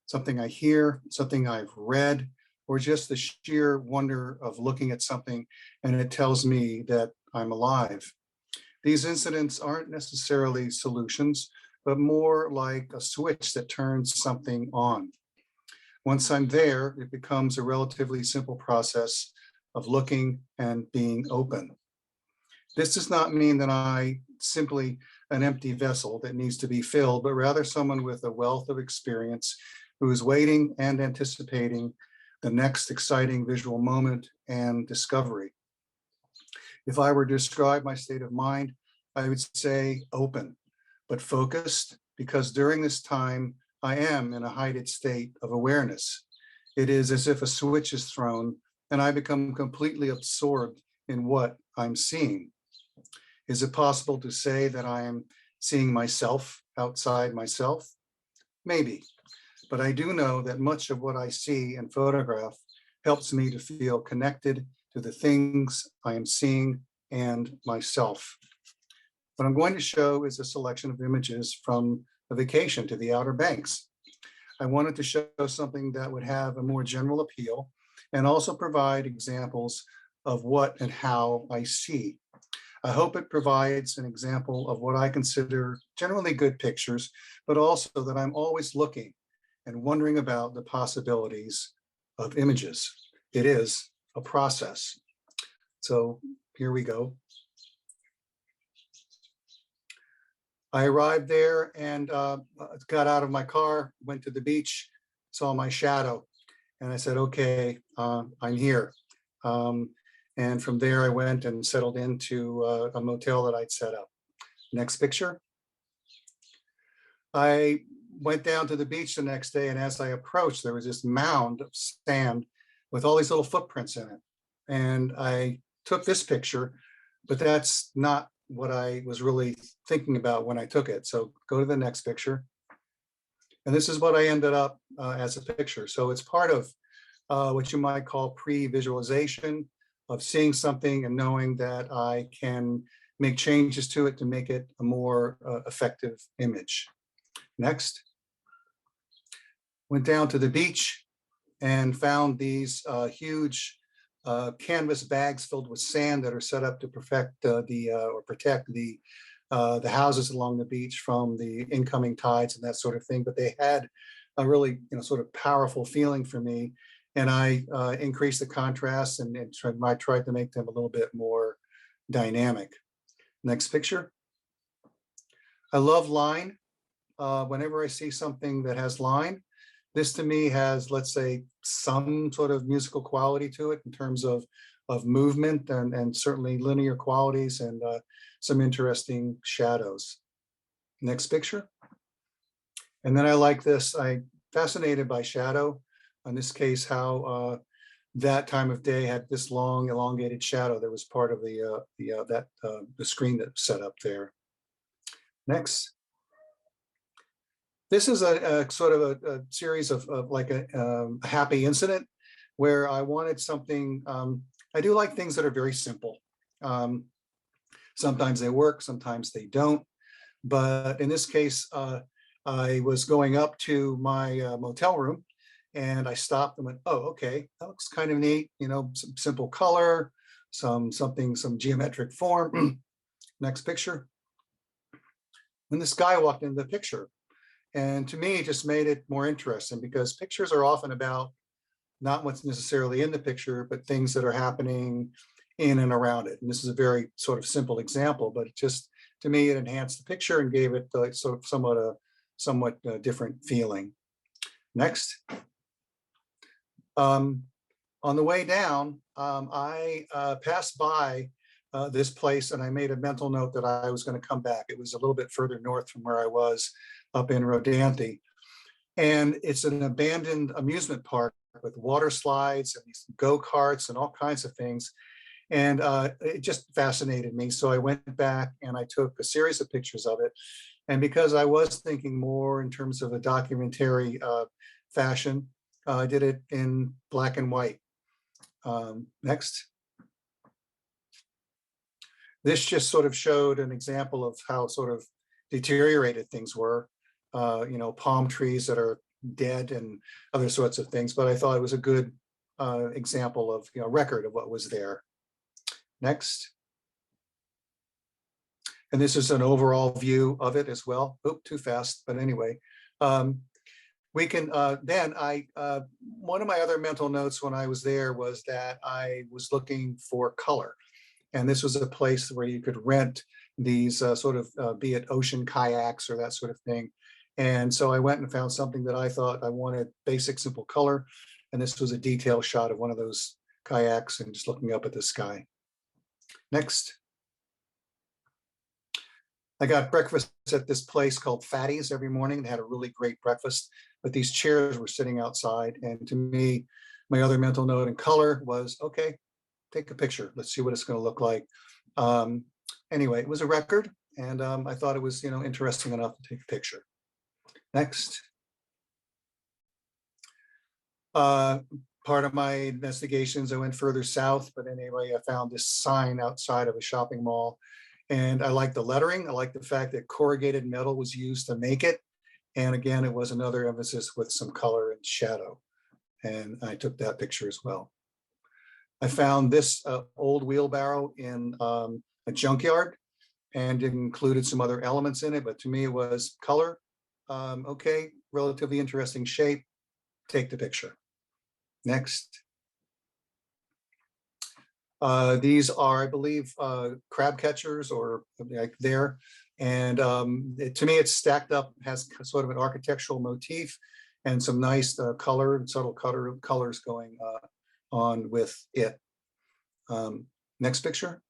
something I hear, something I've read, or just the sheer wonder of looking at something and it tells me that I'm alive. These incidents aren't necessarily solutions, but more like a switch that turns something on. Once I'm there, it becomes a relatively simple process of looking and being open. This does not mean that I simply an empty vessel that needs to be filled, but rather someone with a wealth of experience who is waiting and anticipating the next exciting visual moment and discovery. If I were to describe my state of mind, I would say open, but focused, because during this time, I am in a heightened state of awareness. It is as if a switch is thrown and I become completely absorbed in what I'm seeing. Is it possible to say that I am seeing myself outside myself? Maybe, but I do know that much of what I see and photograph helps me to feel connected to the things I am seeing and myself. What I'm going to show is a selection of images from a vacation to the Outer Banks. I wanted to show something that would have a more general appeal and also provide examples of what and how I see. I hope it provides an example of what I consider generally good pictures, but also that I'm always looking and wondering about the possibilities of images. It is a process. So here we go. I arrived there and got out of my car, went to the beach, saw my shadow, and I said, okay, I'm here. And from there, I went and settled into a motel that I'd set up. Next picture. I went down to the beach the next day, and as I approached, there was this mound of sand with all these little footprints in it. And I took this picture, but that's not what I was really thinking about when I took it. So go to the next picture. And this is what I ended up as a picture. So it's part of what you might call pre-visualization, of seeing something and knowing that I can make changes to it to make it a more effective image. Next. Went down to the beach and found these huge canvas bags filled with sand that are set up to protect the houses along the beach from the incoming tides and that sort of thing. But they had a really sort of powerful feeling for me, and I increased the contrast and tried to make them a little bit more dynamic. Next picture. I love line. Whenever I see something that has line, this to me has, let's say, some sort of musical quality to it in terms of movement and certainly linear qualities and some interesting shadows. Next picture. And then I like this. I'm fascinated by shadow. in this case, how that time of day had this long elongated shadow that was part of the screen that was set up there. Next. This is a sort of a series of like a happy incident where I wanted something. I do like things that are very simple. Sometimes they work, sometimes they don't. But in this case, I was going up to my motel room and I stopped and went, oh, okay, that looks kind of neat. You know, some simple color, some geometric form. Next picture. And this guy walked into the picture. And to me, it just made it more interesting because pictures are often about not what's necessarily in the picture, but things that are happening in and around it. And this is a very sort of simple example, but it just, to me, it enhanced the picture and gave it sort of somewhat different feeling. Next. On the way down, I passed by this place and I made a mental note that I was going to come back. It was a little bit further north from where I was up in Rodanthe. And it's an abandoned amusement park with water slides and these go-karts and all kinds of things. And it just fascinated me. So I went back and I took a series of pictures of it. And because I was thinking more in terms of a documentary fashion, I did it in black and white. Next. This just sort of showed an example of how sort of deteriorated things were. You know, palm trees that are dead and other sorts of things. But I thought it was a good example of, you know, record of what was there. Next. And this is an overall view of it as well. Oop, too fast. But anyway, we can then one of my other mental notes when I was there was that I was looking for color. And this was a place where you could rent these sort of, be it ocean kayaks or that sort of thing. And so I went and found something that I thought I wanted basic, simple color. And this was a detail shot of one of those kayaks and just looking up at the sky. Next. I got breakfast at this place called Fatty's every morning. They had a really great breakfast, but these chairs were sitting outside. And to me, my other mental note in color was, okay, take a picture. Let's see what it's going to look like. Anyway, it was a record. And I thought it was, you know, interesting enough to take a picture. Next. Part of my investigations, I went further south, but anyway, I found this sign outside of a shopping mall. And I like the lettering. I like the fact that corrugated metal was used to make it. And again, it was another emphasis with some color and shadow. And I took that picture as well. I found this old wheelbarrow in a junkyard and it included some other elements in it. But to me, it was color. Okay, relatively interesting shape. Take the picture. Next. These are, I believe, crab catchers or like there. And to me, it's stacked up, has sort of an architectural motif and some nice color and subtle colors going on with it. Next picture.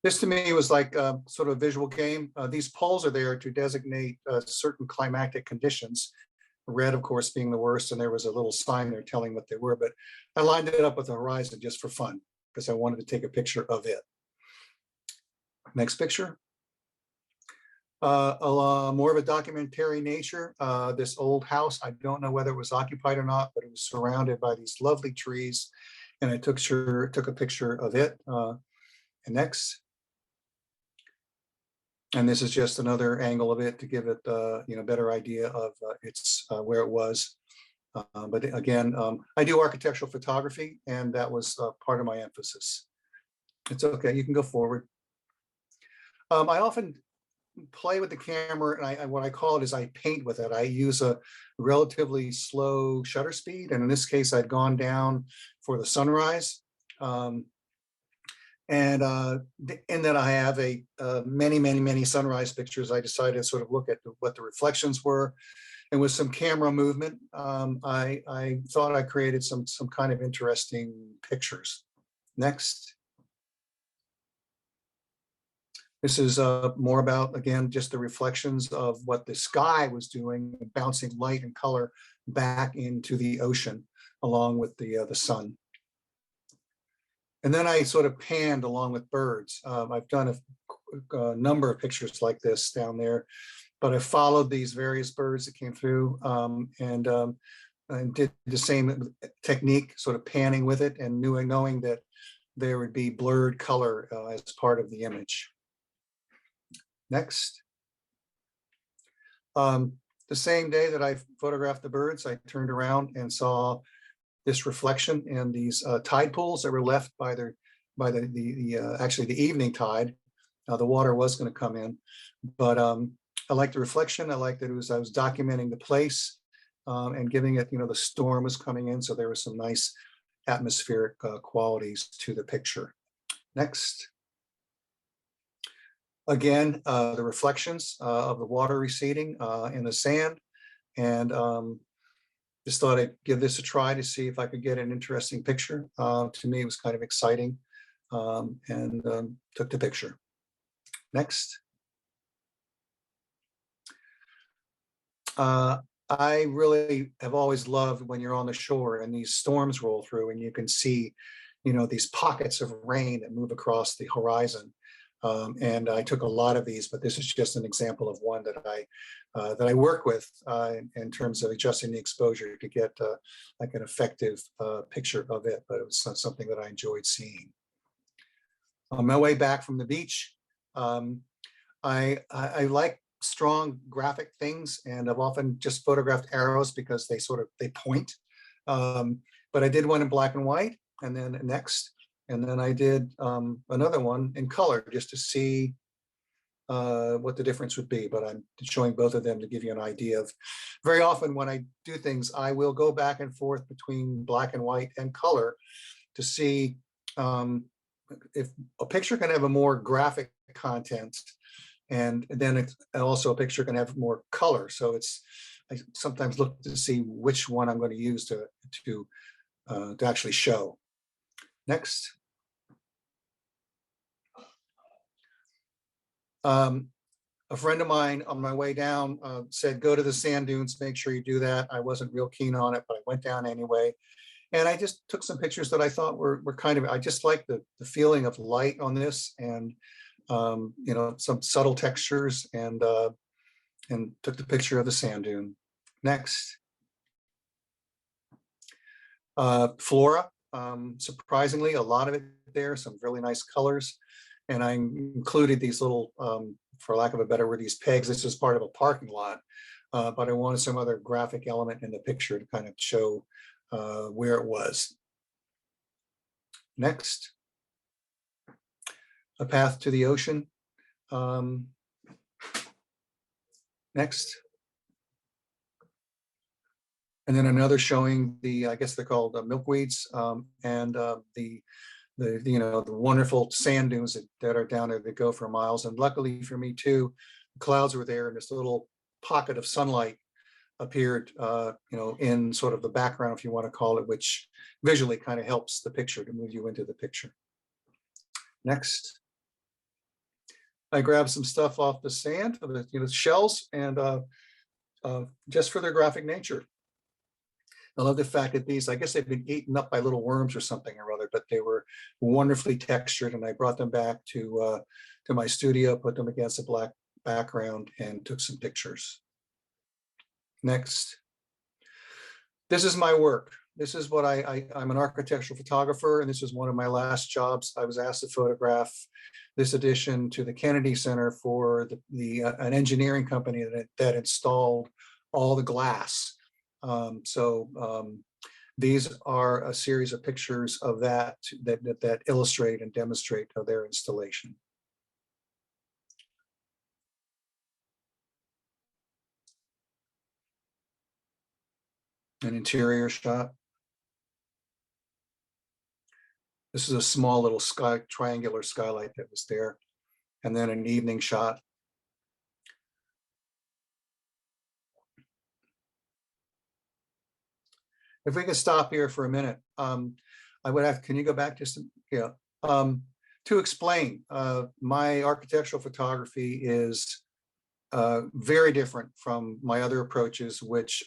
This to me was like sort of a visual game. These poles are there to designate certain climactic conditions. Red, of course, being the worst, and there was a little sign there telling what they were, but I lined it up with the horizon just for fun because I wanted to take a picture of it. Next picture. More of a documentary nature. This old house, I don't know whether it was occupied or not, but it was surrounded by these lovely trees, and I took a picture of it. And next. And this is just another angle of it to give it, you know, better idea of its where it was. But again, I do architectural photography, and that was part of my emphasis. It's okay, you can go forward. I often play with the camera, and what I call it is I paint with it. I use a relatively slow shutter speed, and in this case, I'd gone down for the sunrise. And in that I have many sunrise pictures, I decided to sort of look at what the reflections were. And with some camera movement, I thought I created some kind of interesting pictures. Next. This is more about, again, just the reflections of what the sky was doing, bouncing light and color back into the ocean along with the sun. And then I sort of panned along with birds. I've done a number of pictures like this down there, but I followed these various birds that came through and did the same technique, sort of panning with it and knowing that there would be blurred color as part of the image. Next. The same day that I photographed the birds, I turned around and saw this reflection in these tide pools that were left by actually the evening tide. The water was going to come in, but I liked the reflection. I liked that I was documenting the place and giving it, the storm was coming in, so there was some nice atmospheric qualities to the picture. Next. Again, the reflections of the water receding in the sand, and just thought I'd give this a try to see if I could get an interesting picture. To me, it was kind of exciting, and took the picture. Next. I really have always loved when you're on the shore and these storms roll through and you can see, these pockets of rain that move across the horizon. And I took a lot of these, but this is just an example of one that I work with in terms of adjusting the exposure to get like an effective picture of it. But it was something that I enjoyed seeing. On my way back from the beach, I like strong graphic things, and I've often just photographed arrows because they point. But I did one in black and white, and then next. And then I did another one in color just to see what the difference would be. But I'm showing both of them to give you an idea of, very often when I do things, I will go back and forth between black and white and color to see if a picture can have a more graphic content, and then also a picture can have more color. So I sometimes look to see which one I'm going to use to actually show. Next. A friend of mine on my way down said, go to the sand dunes, make sure you do that. I wasn't real keen on it, but I went down anyway. And I just took some pictures that I thought were kind of, I just like the feeling of light on this, and some subtle textures, and took the picture of the sand dune. Next. Flora, surprisingly, a lot of it there, some really nice colors. And I included these little, for lack of a better word, these pegs. This was part of a parking lot, but I wanted some other graphic element in the picture to kind of show where it was. Next. A path to the ocean. Next. And then another showing I guess they're called milkweeds, and the wonderful sand dunes that are down there that go for miles. And luckily for me too, the clouds were there, and this little pocket of sunlight appeared, in sort of the background, if you want to call it, which visually kind of helps the picture to move you into the picture. Next. I grabbed some stuff off the sand, the shells, and just for their graphic nature. I love the fact that these, I guess they've been eaten up by little worms or something or other, but they were wonderfully textured, and I brought them back to my studio, put them against a black background, and took some pictures. Next. This is my work. This is what I'm an architectural photographer, and this is one of my last jobs. I was asked to photograph this addition to the Kennedy Center for an engineering company that installed all the glass. These are a series of pictures of that illustrate and demonstrate their installation. An interior shot. This is a small little triangular skylight that was there, and then an evening shot. If we can stop here for a minute, I would have, can you go back just, yeah. to explain, my architectural photography is very different from my other approaches, which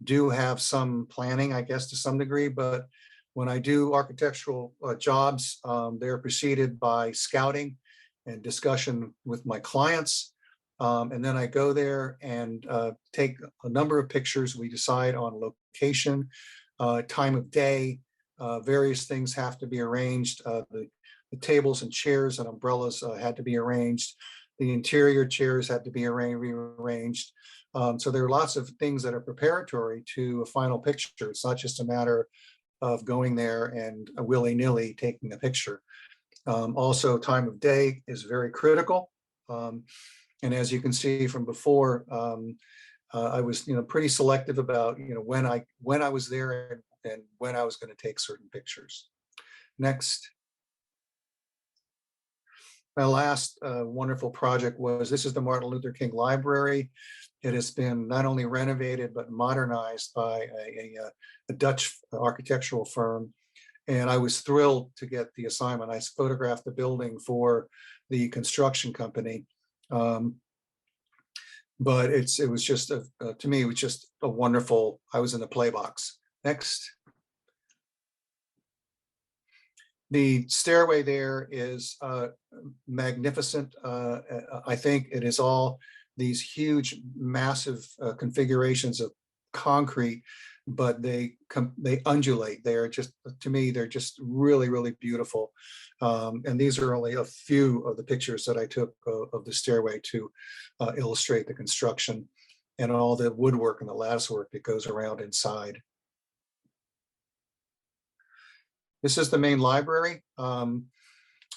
do have some planning, I guess, to some degree. But when I do architectural jobs, they're preceded by scouting and discussion with my clients. And then I go there and take a number of pictures. We decide on location, time of day, various things have to be arranged. The tables and chairs and umbrellas had to be arranged. The interior chairs had to be rearranged. So there are lots of things that are preparatory to a final picture. It's not just a matter of going there and willy-nilly taking a picture. Also, time of day is very critical. And as you can see from before, I was pretty selective about when I was there and when I was going to take certain pictures. Next. My last wonderful project was, this is the Martin Luther King Library. It has been not only renovated, but modernized by a Dutch architectural firm. And I was thrilled to get the assignment. I photographed the building for the construction company. But it was just, to me, it was just a wonderful, I was in the play box. Next. The stairway there is magnificent. I think it is all these huge, massive configurations of concrete, but they undulate. They are just, to me, they're just really, really beautiful. And these are only a few of the pictures that I took of the stairway to illustrate the construction and all the woodwork and the lattice work that goes around inside. This is the main library.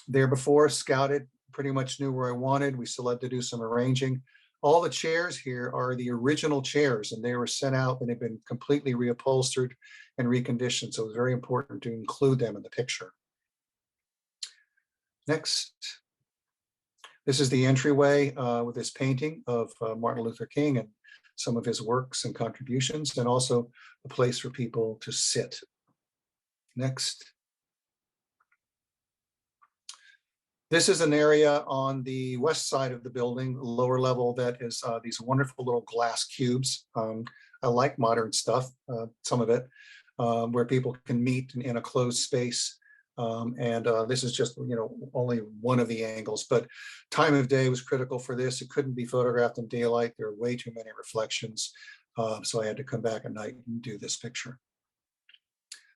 There before, scouted, pretty much knew where I wanted. We still had to do some arranging. All the chairs here are the original chairs, and they were sent out and they've been completely reupholstered and reconditioned. So it was very important to include them in the picture. Next. This is the entryway with this painting of Martin Luther King and some of his works and contributions, and also a place for people to sit. Next. This is an area on the west side of the building, lower level, that is these wonderful little glass cubes. I like modern stuff, some of it, where people can meet in a closed space. This is just, only one of the angles, but time of day was critical for this. It couldn't be photographed in daylight. There are way too many reflections. So I had to come back at night and do this picture.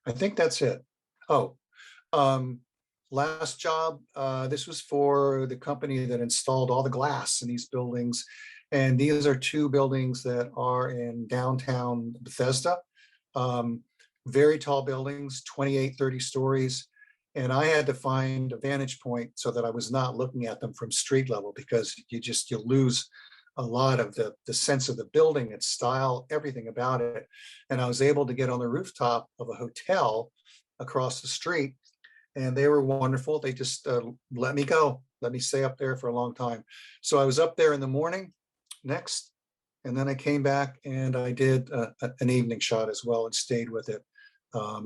I think that's it. Oh, last job, this was for the company that installed all the glass in these buildings. And these are two buildings that are in downtown Bethesda. Very tall buildings, 28, 30 stories. And I had to find a vantage point so that I was not looking at them from street level, because you lose a lot of the sense of the building, its style, everything about it. And I was able to get on the rooftop of a hotel across the street, and they were wonderful. They just let me go, let me stay up there for a long time. So I was up there in the morning. Next. And then I came back and I did an evening shot as well and stayed with it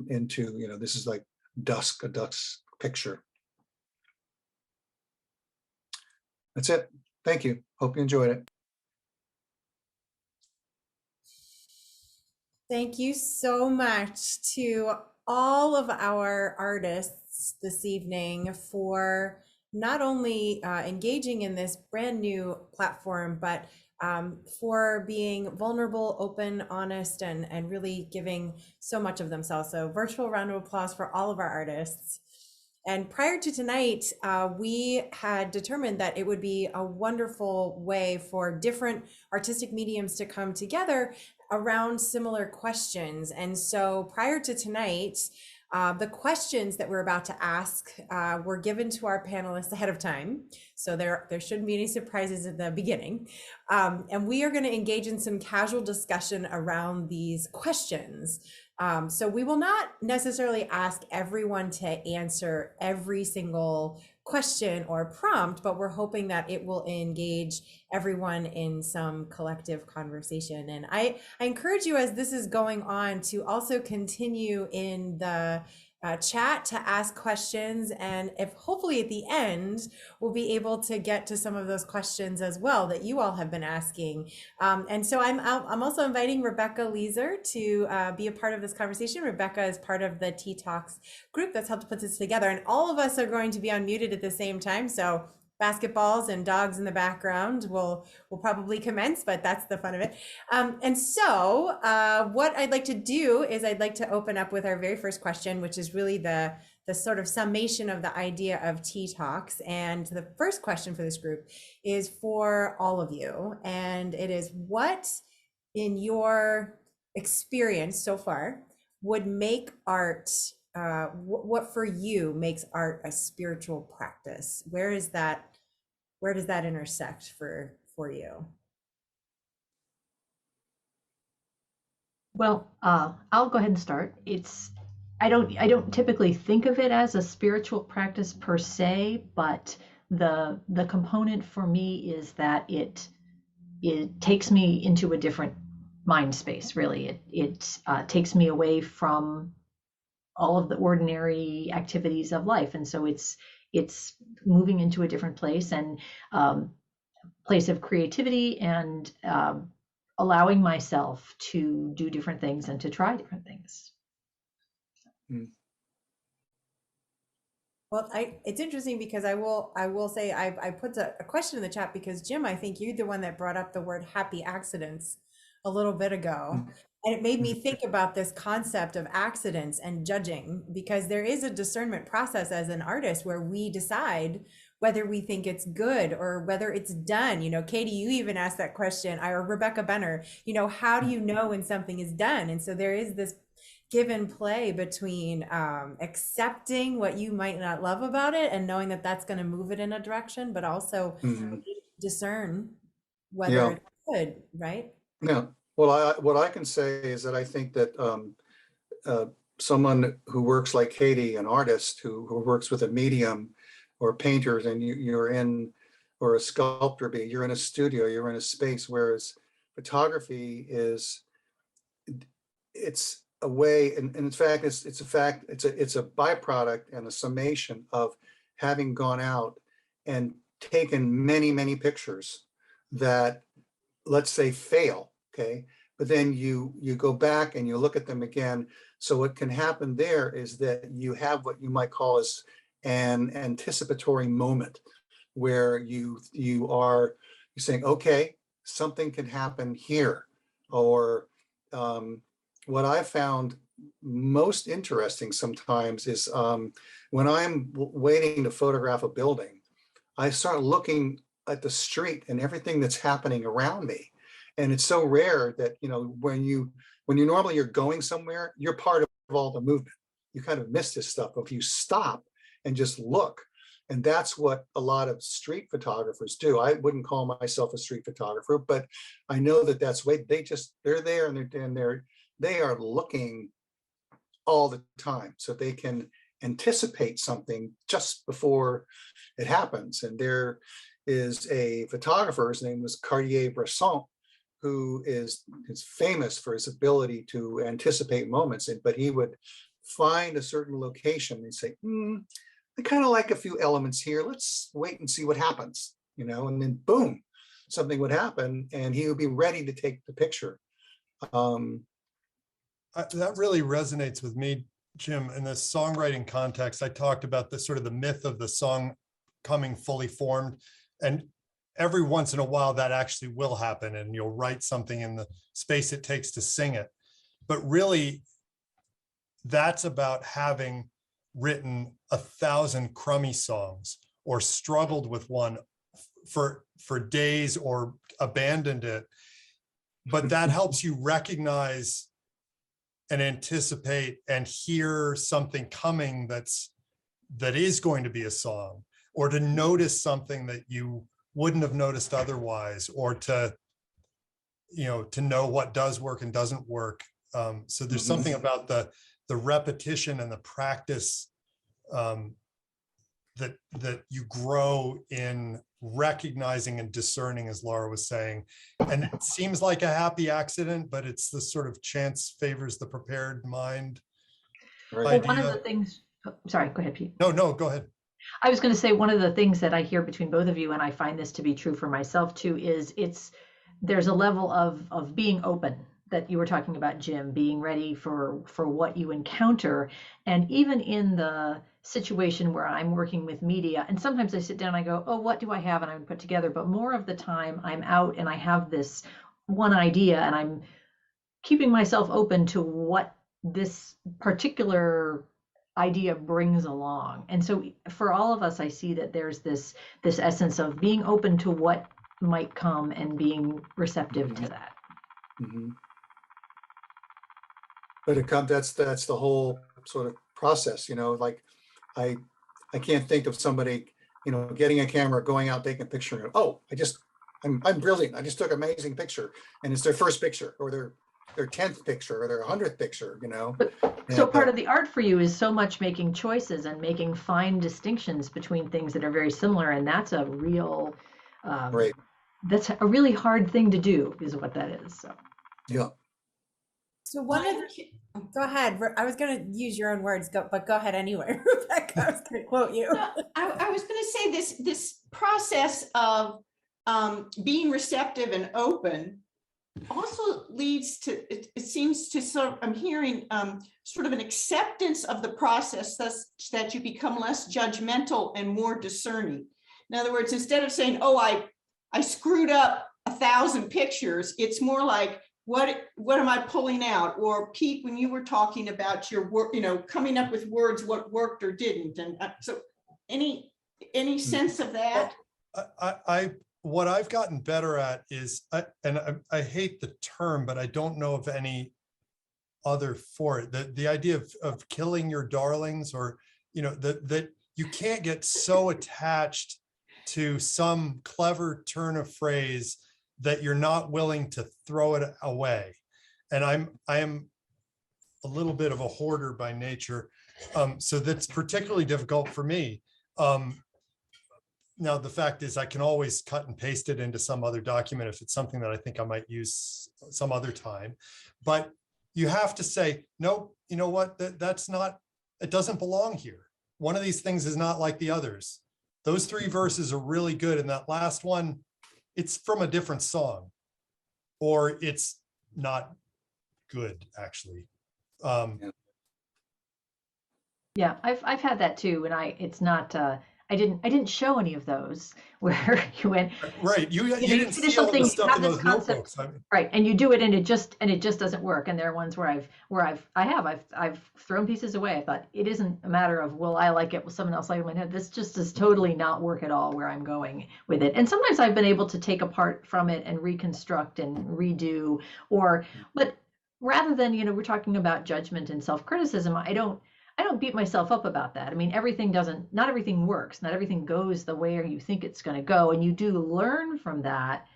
into, this is like dusk, a dusk picture. That's it. Thank you. Hope you enjoyed it. Thank you so much to all of our artists this evening for not only engaging in this brand new platform, but for being vulnerable, open, honest, and really giving so much of themselves. So virtual round of applause for all of our artists. And prior to tonight, we had determined that it would be a wonderful way for different artistic mediums to come together around similar questions. And so prior to tonight, the questions that we're about to ask were given to our panelists ahead of time. So there shouldn't be any surprises at the beginning. And we are going to engage in some casual discussion around these questions. So we will not necessarily ask everyone to answer every single question or prompt, but we're hoping that it will engage everyone in some collective conversation. And I encourage you, as this is going on, to also continue in the chat to ask questions, and if hopefully at the end we'll be able to get to some of those questions as well that you all have been asking. And so I'm also inviting Rebecca Leeser to be a part of this conversation. Rebecca is part of the Tea Talks group that's helped put this together, and all of us are going to be unmuted at the same time. So basketballs and dogs in the background will probably commence, but that's the fun of it. And so what I'd like to do is I'd like to open up with our very first question, which is really the sort of summation of the idea of Tea Talks. And the first question for this group is for all of you. And it is, what in your experience so far would make art, what for you makes art a spiritual practice? Where does that intersect for you? Well, I'll go ahead and start. I don't typically think of it as a spiritual practice per se, but the component for me is that it takes me into a different mind space. Really, it takes me away from all of the ordinary activities of life, and so it's moving into a different place, and place of creativity, and allowing myself to do different things and to try different things. Well, it's interesting because I will say I put a question in the chat because, Jim, I think you're the one that brought up the word happy accidents a little bit ago. And it made me think about this concept of accidents and judging, because there is a discernment process as an artist where we decide whether we think it's good or whether it's done. You know, Katy, you even asked that question, or Rebecca Benner, you know, how do you know when something is done? And so there is this give and play between accepting what you might not love about it and knowing that that's going to move it in a direction, but also discern whether it's good, right? Yeah. Well, what I can say is that I think that someone who works like Katy, an artist who works with a medium or painters, and you're in, or a sculptor, you're in a studio, you're in a space, whereas photography it's a way, and in fact, it's a byproduct and a summation of having gone out and taken many, many pictures that, let's say, fail. Okay, but then you go back and you look at them again. So what can happen there is that you have what you might call as an anticipatory moment, where you're saying, okay, something can happen here. Or what I found most interesting sometimes is when I'm waiting to photograph a building, I start looking at the street and everything that's happening around me. And it's so rare that, you know, when you normally you're going somewhere, you're part of all the movement. You kind of miss this stuff if you stop and just look. And that's what a lot of street photographers do. I wouldn't call myself a street photographer, but I know that that's way they're there, and they are looking all the time, so they can anticipate something just before it happens. And there is a photographer, his name was Cartier-Bresson, who is famous for his ability to anticipate moments. But he would find a certain location and say, I kind of like a few elements here. Let's wait and see what happens, you know, and then boom, something would happen and he would be ready to take the picture. That really resonates with me, Jim. In the songwriting context, I talked about the sort of the myth of the song coming fully formed, and every once in a while that actually will happen, and you'll write something in the space it takes to sing it. But really, that's about having written 1,000 crummy songs or struggled with one for days or abandoned it. But that helps you recognize and anticipate and hear something coming that is going to be a song, or to notice something that you wouldn't have noticed otherwise, or to know what does work and doesn't work. So there's something about the repetition and the practice that you grow in recognizing and discerning, as Laura was saying. And it seems like a happy accident, but it's the sort of chance favors the prepared mind Right. Well, one of the things, sorry, go ahead, Pete. No, go ahead. I was going to say one of the things that I hear between both of you, and I find this to be true for myself too, is there's a level of being open that you were talking about, Jim, being ready for what you encounter. And even in the situation where I'm working with media, and sometimes I sit down and I go, oh, what do I have? And I put together, but more of the time I'm out and I have this one idea and I'm keeping myself open to what this particular idea brings along. And so for all of us, I see that there's this essence of being open to what might come and being receptive to that. Mhm. But that's the whole sort of process, like I can't think of somebody, getting a camera, going out, taking a picture, and oh, I'm brilliant. I just took an amazing picture, and it's their first picture or their 10th picture or their 100th picture, So part of the art for you is so much making choices and making fine distinctions between things that are very similar, and that's a real right. That's a really hard thing to do, is what that is. So Yeah. So go ahead. I was going to use your own words, but go ahead anyway, Rebecca. I was going to quote you. I was going to say this process of being receptive and open also leads to, it seems to I'm hearing sort of an acceptance of the process, thus that you become less judgmental and more discerning. In other words, instead of saying, oh, I screwed up 1,000 pictures, it's more like, what am I pulling out? Or Pete, when you were talking about your work, coming up with words, what worked or didn't. And so any sense of that? What I've gotten better at is, I hate the term, but I don't know of any other for it. The idea of killing your darlings, or, that you can't get so attached to some clever turn of phrase that you're not willing to throw it away. And I am a little bit of a hoarder by nature. So that's particularly difficult for me. Now, the fact is I can always cut and paste it into some other document if it's something that I think I might use some other time. But you have to say, nope, you know what, that's not, it doesn't belong here. One of these things is not like the others. Those 3 verses are really good. And that last one, it's from a different song, or it's not good, actually. yeah, I've had that too, and it's not. I didn't show any of those where you went. Right, you you didn't see all the stuff in those notebooks. Right, and you do it, and it just doesn't work. And there are ones where I've thrown pieces away. I thought it isn't a matter of, will I like it, will someone else like it? No, this just does totally not work at all where I'm going with it. And sometimes I've been able to take apart from it and reconstruct and redo, but rather than, we're talking about judgment and self-criticism, I don't beat myself up about that. I mean, not everything works, not everything goes the way you think it's going to go. And you do learn from that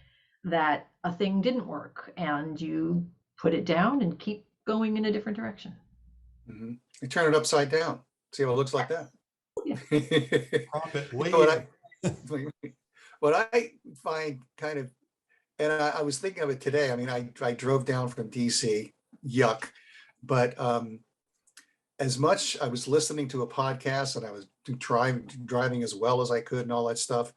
a thing didn't work, and you put it down and keep going in a different direction. Mm-hmm. You turn it upside down, see what it looks like that. Yeah. What I find kind of, and I was thinking of it today. I mean, I drove down from DC, yuck, but as much I was listening to a podcast and I was driving as well as I could and all that stuff,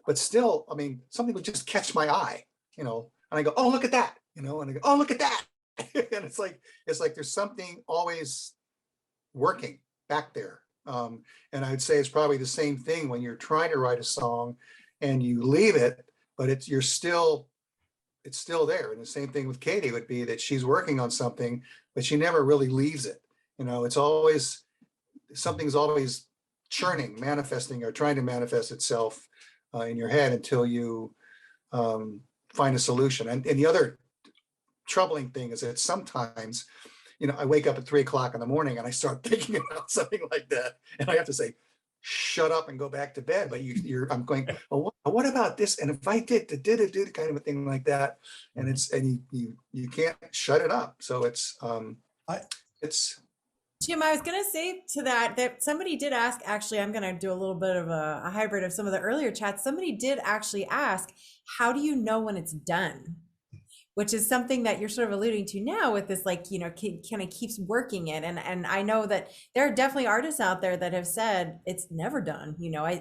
but still, I mean, something would just catch my eye, and I go, oh, look at that, and I go, oh, look at that. And it's like there's something always working back there. And I'd say it's probably the same thing when you're trying to write a song and you leave it, but it's still there. And the same thing with Katy would be that she's working on something, but she never really leaves it. It's always, something's always churning, manifesting, or trying to manifest itself in your head until you find a solution. And the other troubling thing is that sometimes, I wake up at 3 o'clock in the morning and I start thinking about something like that, and I have to say, shut up and go back to bed. But I'm going, well, what about this? And if I did kind of a thing like that, and you can't shut it up. So it's Jim, I was going to say to that somebody did ask, actually, I'm going to do a little bit of a hybrid of some of the earlier chats. Somebody did actually ask, how do you know when it's done? which is something that you're sort of alluding to now with this, like, kind of keeps working it. And I know that there are definitely artists out there that have said it's never done.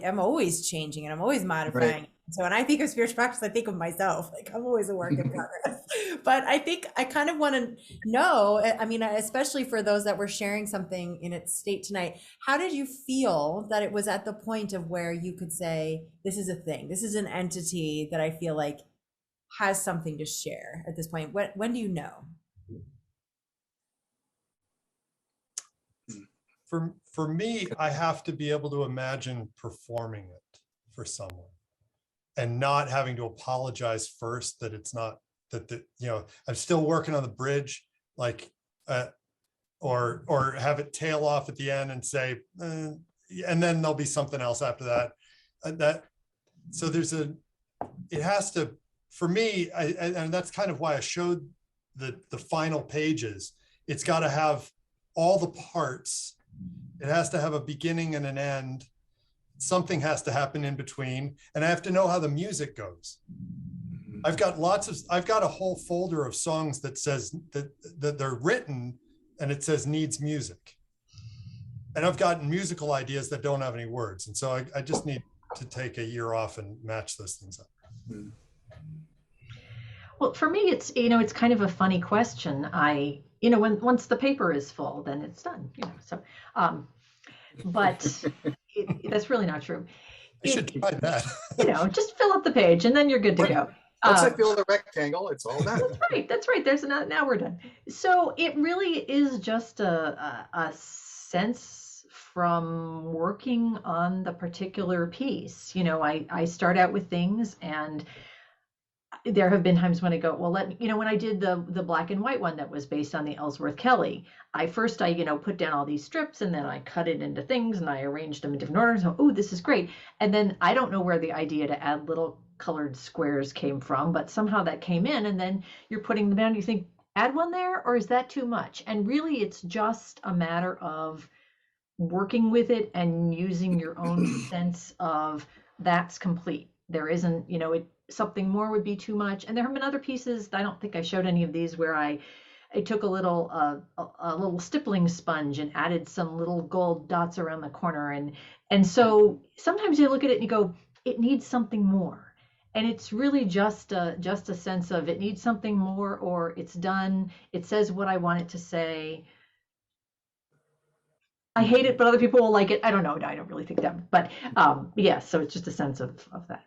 I'm always changing and I'm always modifying. Right. So when I think of spiritual practice, I think of myself, like I'm always a work in progress. But I think I kind of want to know, I mean, especially for those that were sharing something in its state tonight, how did you feel that it was at the point of where you could say, this is a thing, this is an entity that I feel like has something to share at this point? When do you know? For me, I have to be able to imagine performing it for someone and not having to apologize first that it's not that I'm still working on the bridge, like or have it tail off at the end and say and then there'll be something else after that. So it has to, for me, and that's kind of why I showed the final pages. It's got to have all the parts. It has to have a beginning and an end. Something has to happen in between, and I have to know how the music goes. I've got a whole folder of songs that says that they're written and it says needs music. And I've gotten musical ideas that don't have any words. And so I just need to take a year off and match those things up. Well, for me, it's kind of a funny question. Once the paper is full, then it's done, but that's really not true. I should try that. Just fill up the page and then you're good to go. Once I fill the rectangle, it's all done. That's right. Now we're done. So it really is just a sense from working on the particular piece. I start out with things, and there have been times when I go, well, when I did the black and white one that was based on the Ellsworth Kelly, I put down all these strips and then I cut it into things and I arranged them in different orders. So, this is great. And then I don't know where the idea to add little colored squares came from, but somehow that came in, and then you're putting them down. You think, add one there, or is that too much? And really, it's just a matter of working with it and using your own sense of that's complete. There isn't, something more would be too much. And there have been other pieces, I don't think I showed any of these, where I took a little stippling sponge and added some little gold dots around the corner. And so sometimes you look at it and you go, it needs something more. And it's really just a sense of it needs something more, or it's done. It says what I want it to say. I hate it, but other people will like it. I don't know. I don't really think that. But so it's just a sense of that.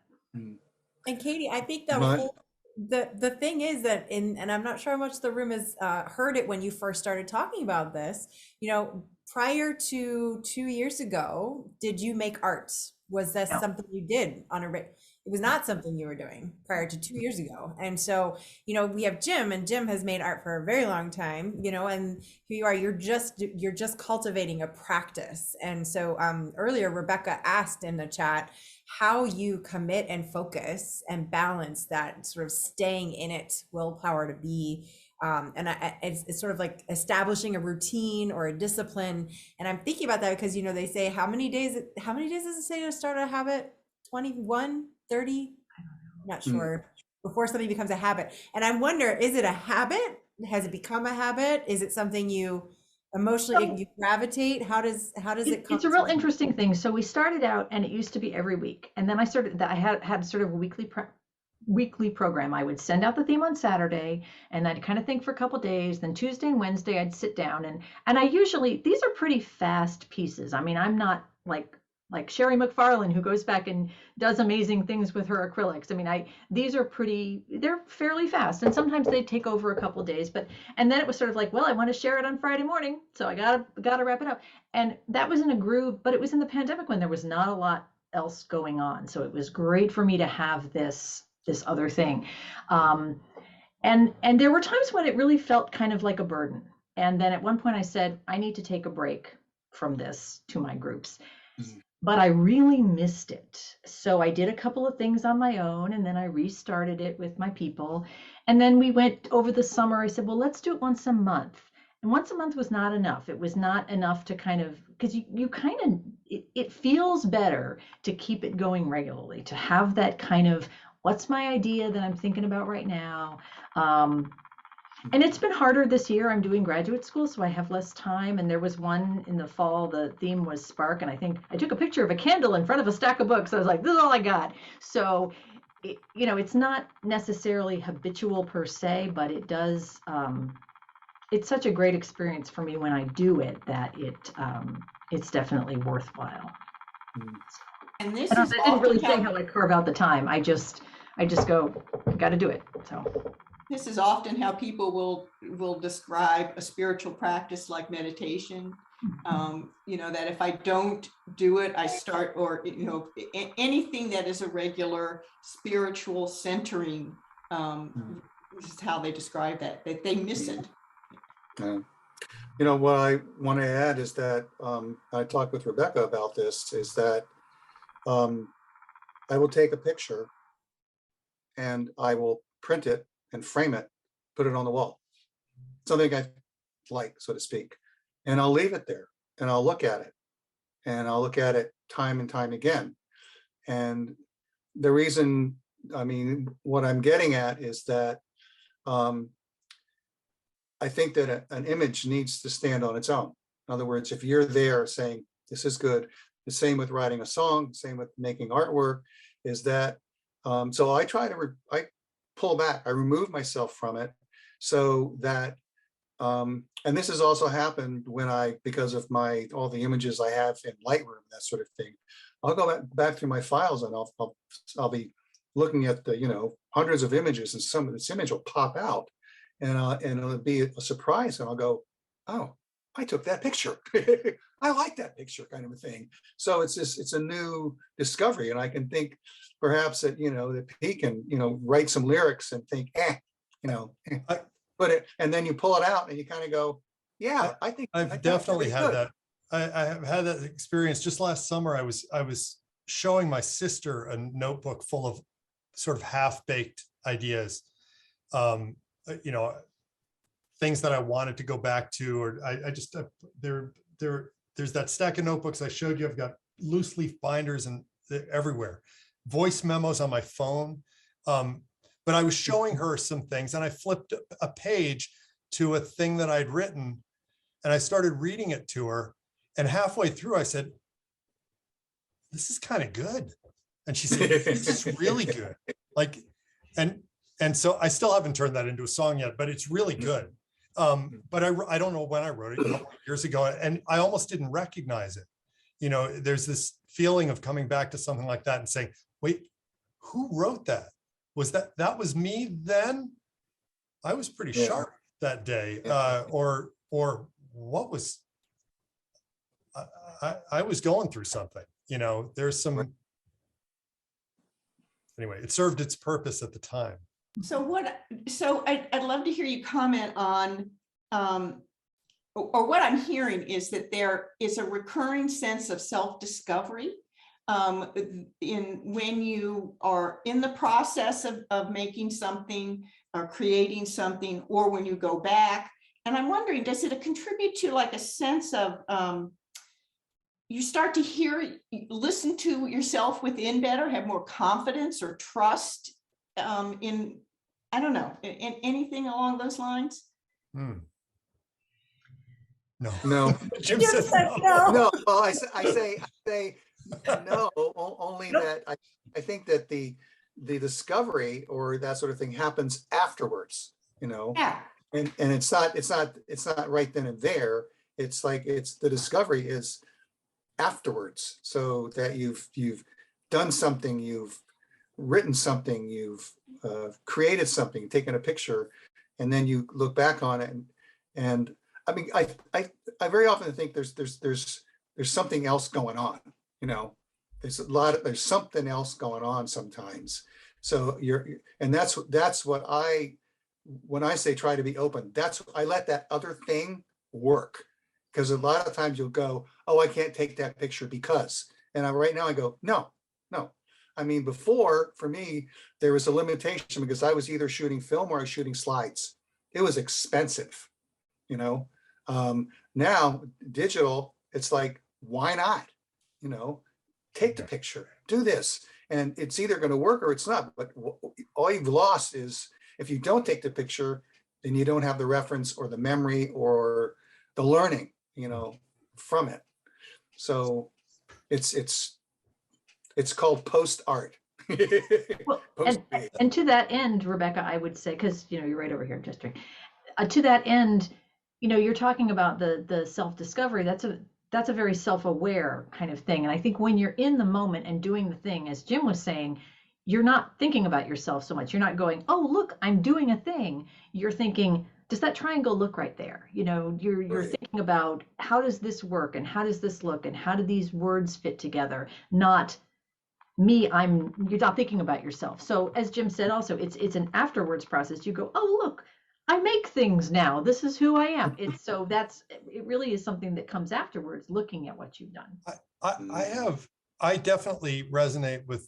And Katy, I think the thing is that and I'm not sure how much the room has heard it when you first started talking about this, prior to 2 years ago, did you make art? Was that something you did it was not something you were doing prior to 2 years ago. And so, we have Jim, and Jim has made art for a very long time, and here you are, you're just cultivating a practice. And so earlier, Rebecca asked in the chat how you commit and focus and balance that sort of staying in it willpower to be. It's sort of like establishing a routine or a discipline. And I'm thinking about that because, they say, how many days does it say to start a habit? 21, 30? I'm not sure. Before something becomes a habit. And I wonder, is it a habit? Has it become a habit? Is it something you emotionally you gravitate? How does it come? It's a real interesting thing. So we started out, and it used to be every week. And then I had sort of a weekly program. I would send out the theme on Saturday, and I'd kind of think for a couple days. Then Tuesday and Wednesday I'd sit down, and I usually, these are pretty fast pieces. I mean, I'm not like Sherry McFarlane, who goes back and does amazing things with her acrylics. I mean, they're fairly fast, and sometimes they take over a couple days, and then it was sort of like, well, I want to share it on Friday morning, so I gotta wrap it up. And that was in a groove, but it was in the pandemic when there was not a lot else going on. So it was great for me to have this other thing. And there were times when it really felt kind of like a burden. And then at one point I said, I need to take a break from this to my groups. But I really missed it. So I did a couple of things on my own, and then I restarted it with my people. And then we went over the summer. I said, well, let's do it once a month. And once a month was not enough. It was not enough to kind of, because you kind of, it feels better to keep it going regularly, to have that kind of what's my idea that I'm thinking about right now? And it's been harder this year. I'm doing graduate school, so I have less time. And there was one in the fall, the theme was spark. And I think I took a picture of a candle in front of a stack of books. I was like, this is all I got. So, it's not necessarily habitual per se, but it does, it's such a great experience for me when I do it that it's definitely worthwhile. And this I is didn't really often say how I carve out the time. I just go, got to do it. So. This is often how people will describe a spiritual practice like meditation. That if I don't do it, I start, or anything that is a regular spiritual centering. This is how they describe that they miss it. What I want to add is that I talked with Rebecca about this, is that I will take a picture and I will print it and frame it, put it on the wall, something I like, so to speak, and I'll leave it there and I'll look at it, and I'll look at it time and time again. And the reason, what I'm getting at is that I think that an image needs to stand on its own. In other words, if you're there saying, this is good, the same with writing a song, same with making artwork, is that, so I try to, I pull back, I remove myself from it, so that, and this has also happened when because of all the images I have in Lightroom, that sort of thing, I'll go back through my files and I'll be looking at the, hundreds of images, and some of this image will pop out, and it'll be a surprise, and I'll go, oh, I took that picture. I like that picture, kind of a thing. So it's a new discovery, and I can think perhaps that, that Pete can, write some lyrics and think, put it, and then you pull it out and you kind of go, yeah, I think I've definitely had that. I have had that experience. Just last summer, I was showing my sister a notebook full of sort of half-baked ideas, things that I wanted to go back to, or there's that stack of notebooks I showed you. I've got loose leaf binders and they're everywhere, voice memos on my phone. But I was showing her some things, and I flipped a page to a thing that I'd written, and I started reading it to her. And halfway through, I said, "This is kind of good," and she said, "This is really good." And so I still haven't turned that into a song yet, but it's really good. But I don't know when I wrote it, a couple of years ago, and I almost didn't recognize it. There's this feeling of coming back to something like that and saying, wait, who wrote that? That was me then? I was pretty sharp that day. Or what was, I was going through something, there's some, anyway, it served its purpose at the time. So I'd love to hear you comment on, or what I'm hearing is that there is a recurring sense of self-discovery when you are in the process of making something or creating something, or when you go back. And I'm wondering, does it contribute to like a sense of, you start to listen to yourself within better, have more confidence or trust in, I don't know, in anything along those lines? No. Jim says no. No. Well, I say no. Only that I think that the discovery or that sort of thing happens afterwards. Yeah. And it's not right then and there. It's like the discovery is afterwards, so that you've done something, you've written something, you've created something, taken a picture, and then you look back on it, and I very often think there's something else going on. There's something else going on sometimes. So that's what when I say try to be open, I let that other thing work, because a lot of times you'll go, oh, I can't take that picture because, and right now I go, no. Before, for me, there was a limitation because I was either shooting film or I was shooting slides. It was expensive, now digital, it's like, why not? Take the picture, do this. and it's either going to work or it's not. But all you've lost is if you don't take the picture, then you don't have the reference or the memory or the learning, from it. So it's called post art. Well, and to that end, Rebecca, I would say, because you're right over here, gesturing. To that end, you're talking about the self-discovery. That's a very self-aware kind of thing. And I think when you're in the moment and doing the thing, as Jim was saying, you're not thinking about yourself so much. You're not going, oh, look, I'm doing a thing. You're thinking, does that triangle look right there? You're Right. thinking about, how does this work, and how does this look, and how do these words fit together? Not me, you're not thinking about yourself. So as Jim said, also, it's an afterwards process. You go, oh, look, I make things now. This is who I am. It really is something that comes afterwards, looking at what you've done. I definitely resonate with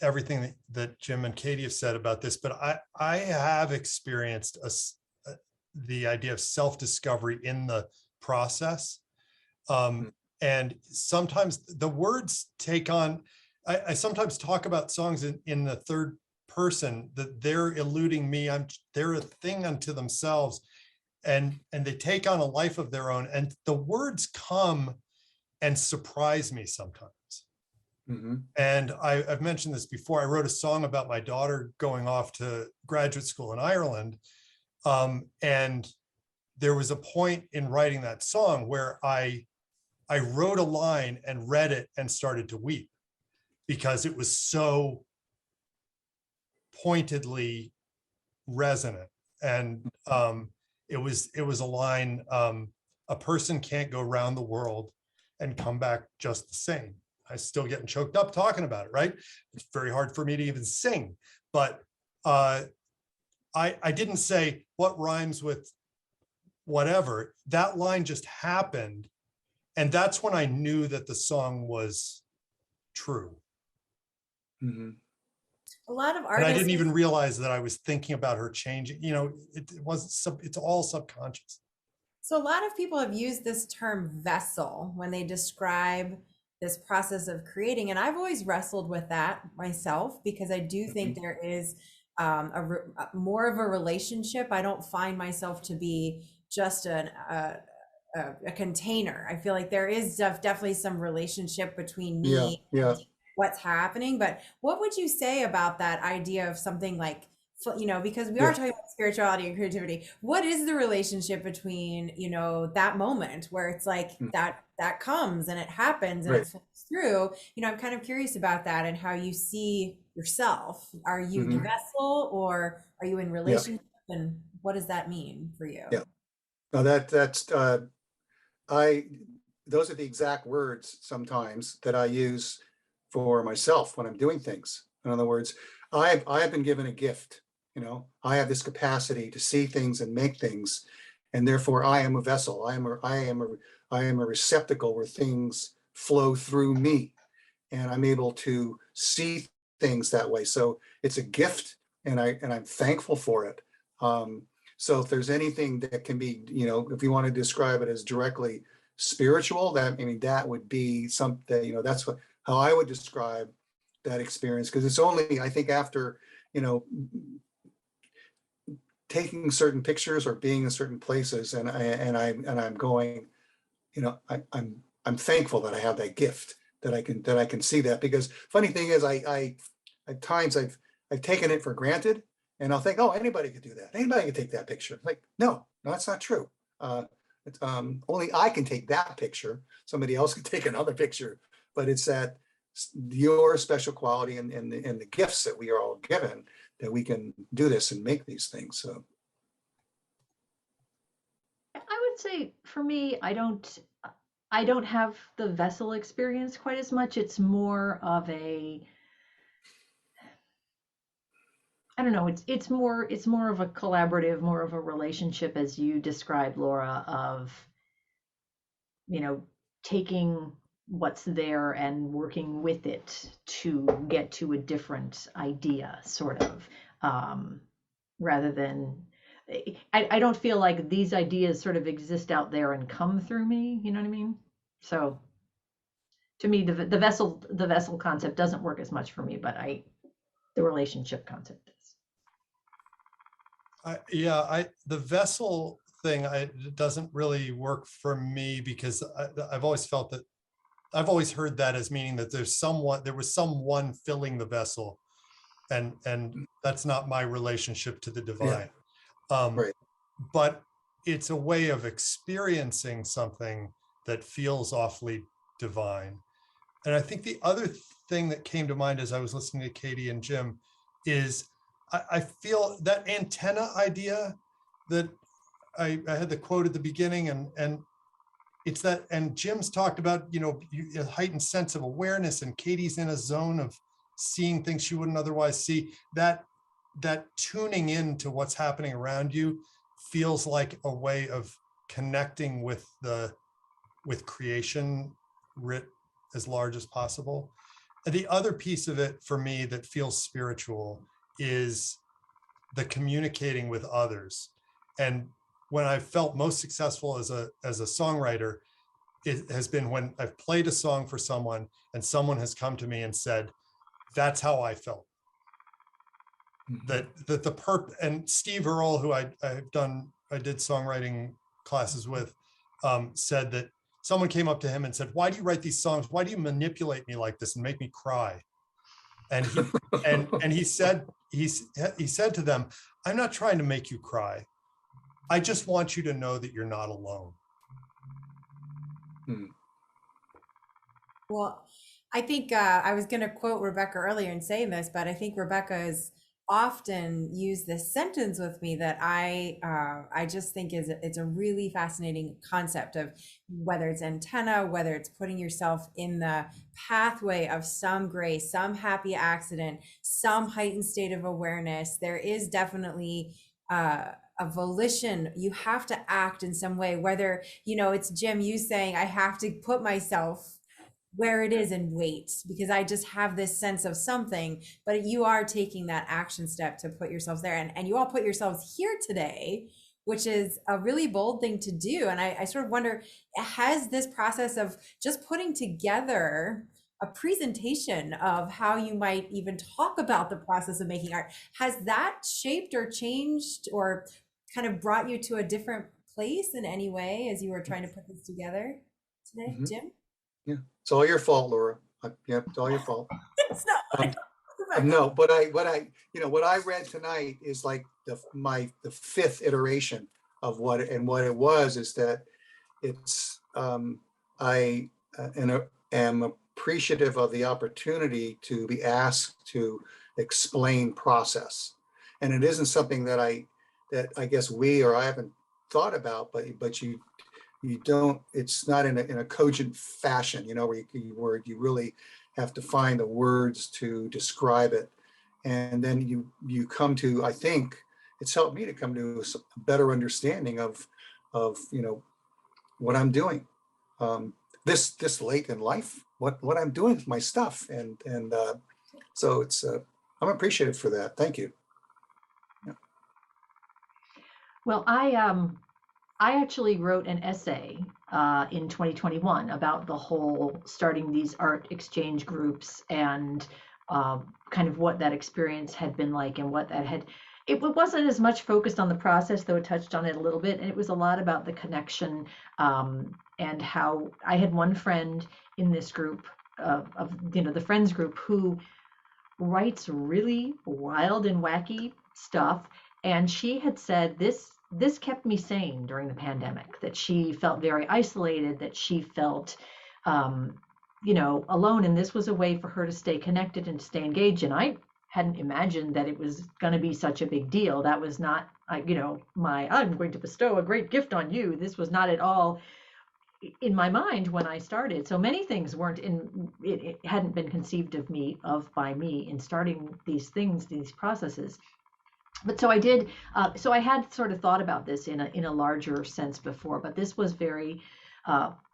everything that Jim and Katy have said about this, but I have experienced the idea of self-discovery in the process. And sometimes the words take on, I sometimes talk about songs in the third person, that they're eluding me. They're a thing unto themselves, and they take on a life of their own. And the words come and surprise me sometimes. Mm-hmm. And I've mentioned this before. I wrote a song about my daughter going off to graduate school in Ireland. And there was a point in writing that song where I wrote a line and read it and started to weep, because it was so pointedly resonant. And it was a line, a person can't go around the world and come back just the same. I'm still getting choked up talking about it, right? It's very hard for me to even sing, but I didn't say what rhymes with whatever. That line just happened. And that's when I knew that the song was true. Mm-hmm. A lot of And artists. I didn't even realize that I was thinking about her changing. It wasn't. It's all subconscious. So a lot of people have used this term vessel when they describe this process of creating, and I've always wrestled with that myself, because I do think there is more of a relationship. I don't find myself to be just a container. I feel like there is definitely some relationship between me Yeah. and what's happening. But what would you say about that idea of something like, because we are talking about spirituality and creativity, what is the relationship between, that moment where it's like that comes and it happens and it flows through? I'm kind of curious about that and how you see yourself. Are you the vessel, or are you in relationship, and what does that mean for you? Yeah. No, that's those are the exact words sometimes that I use for myself when I'm doing things. In other words, I have been given a gift. I have this capacity to see things and make things, and therefore I am a vessel. I am a receptacle where things flow through me, and I'm able to see things that way. So it's a gift, and I'm thankful for it. So if there's anything that can be, if you want to describe it as directly spiritual, that would be something, that's how I would describe that experience. Because it's only, I think, after, taking certain pictures or being in certain places, and I'm going, I'm thankful that I have that gift, that I can see that. Because funny thing is, I at times I've taken it for granted, and I'll think, oh, anybody could do that. Anybody could take that picture. Like, no, that's not true. Only I can take that picture. Somebody else can take another picture. But it's that your special quality and the gifts that we are all given, that we can do this and make these things. So I would say for me, I don't have the vessel experience quite as much. It's more of a, I don't know, it's more of a collaborative, more of a relationship, as you described, Laura, of, taking what's there and working with it to get to a different idea, sort of, rather than, I don't feel like these ideas sort of exist out there and come through me, you know what I mean? So to me, the vessel concept doesn't work as much for me, but the relationship concept does. The vessel thing, it doesn't really work for me, because I've always felt that, I've always heard that as meaning that there was someone filling the vessel, and that's not my relationship to the divine. Right. But it's a way of experiencing something that feels awfully divine. And I think the other thing that came to mind as I was listening to Katy and Jim is I feel that antenna idea that I had the quote at the beginning, and it's that, and Jim's talked about, a heightened sense of awareness, and Katy's in a zone of seeing things she wouldn't otherwise see. That tuning in to what's happening around you feels like a way of connecting with creation writ as large as possible. And the other piece of it for me that feels spiritual is the communicating with others. And when I felt most successful as a songwriter, it has been when I've played a song for someone and someone has come to me and said, that's how I felt. Mm-hmm. And Steve Earle, who I did songwriting classes with, said that someone came up to him and said, why do you write these songs? Why do you manipulate me like this and make me cry? And he said to them, I'm not trying to make you cry. I just want you to know that you're not alone. Well, I think I was going to quote Rebecca earlier in saying this, but I think Rebecca has often used this sentence with me that I just think it's a really fascinating concept of whether it's antenna, whether it's putting yourself in the pathway of some grace, some happy accident, some heightened state of awareness. There is definitely a volition. You have to act in some way, whether, it's Jim, you saying, I have to put myself where it is and wait, because I just have this sense of something, but you are taking that action step to put yourselves there. And you all put yourselves here today, which is a really bold thing to do. And I sort of wonder, has this process of just putting together a presentation of how you might even talk about the process of making art, has that shaped or changed or kind of brought you to a different place in any way as you were trying to put this together today, mm-hmm. Jim? Yeah, it's all your fault, Laura. Yep, it's all your fault. It's not. No, but what I read tonight is like the fifth iteration of what it was is that it's I am appreciative of the opportunity to be asked to explain process, and it isn't something that I guess we or I haven't thought about, but you don't, it's not in a cogent fashion, where you really have to find the words to describe it. And then you come to, I think it's helped me to come to a better understanding of what I'm doing this late in life, what I'm doing with my stuff. And so it's, I'm appreciative for that. Thank you. Yeah. Well, I actually wrote an essay in 2021 about the whole starting these art exchange groups and kind of what that experience had been like and what that had. It wasn't as much focused on the process, though it touched on it a little bit. And it was a lot about the connection and how I had one friend in this group of the friends group who writes really wild and wacky stuff. And she had said this kept me sane during the pandemic, that she felt very isolated, that she felt, alone. And this was a way for her to stay connected and stay engaged. And I hadn't imagined that it was going to be such a big deal. That was not, I'm going to bestow a great gift on you. This was not at all in my mind when I started. So many things it hadn't been conceived by me in starting these things, these processes. But so I did, so I had sort of thought about this in a larger sense before, but this was very,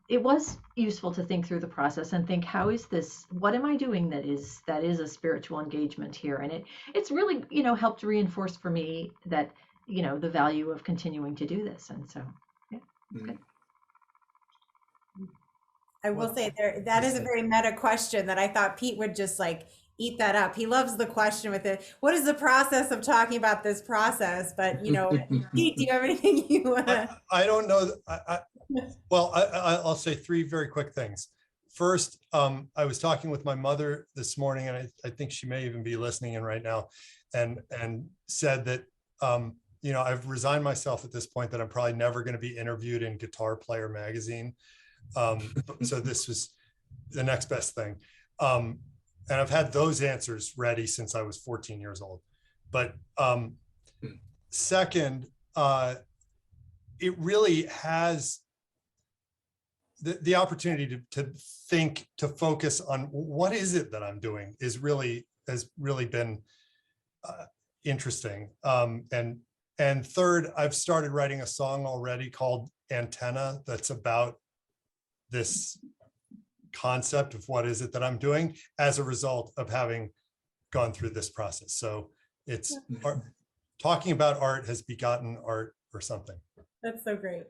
it was useful to think through the process and think, how is this, what am I doing that is a spiritual engagement here? And it's really, helped reinforce for me that, the value of continuing to do this. And so, yeah. Mm-hmm. I will say that is a very meta question that I thought Pete would just like eat that up. He loves the question with it. What is the process of talking about this process? But Pete, do you have anything you want to? I don't know. I'll say three very quick things. First, I was talking with my mother this morning, and I think she may even be listening in right now, and said that I've resigned myself at this point that I'm probably never going to be interviewed in Guitar Player magazine. So this was the next best thing. And I've had those answers ready since I was 14 years old. But second, it really has the opportunity to think, to focus on what is it that I'm doing has really been interesting. And third, I've started writing a song already called Antenna that's about this concept of what is it that I'm doing as a result of having gone through this process. So it's talking about art has begotten art or something. That's so great.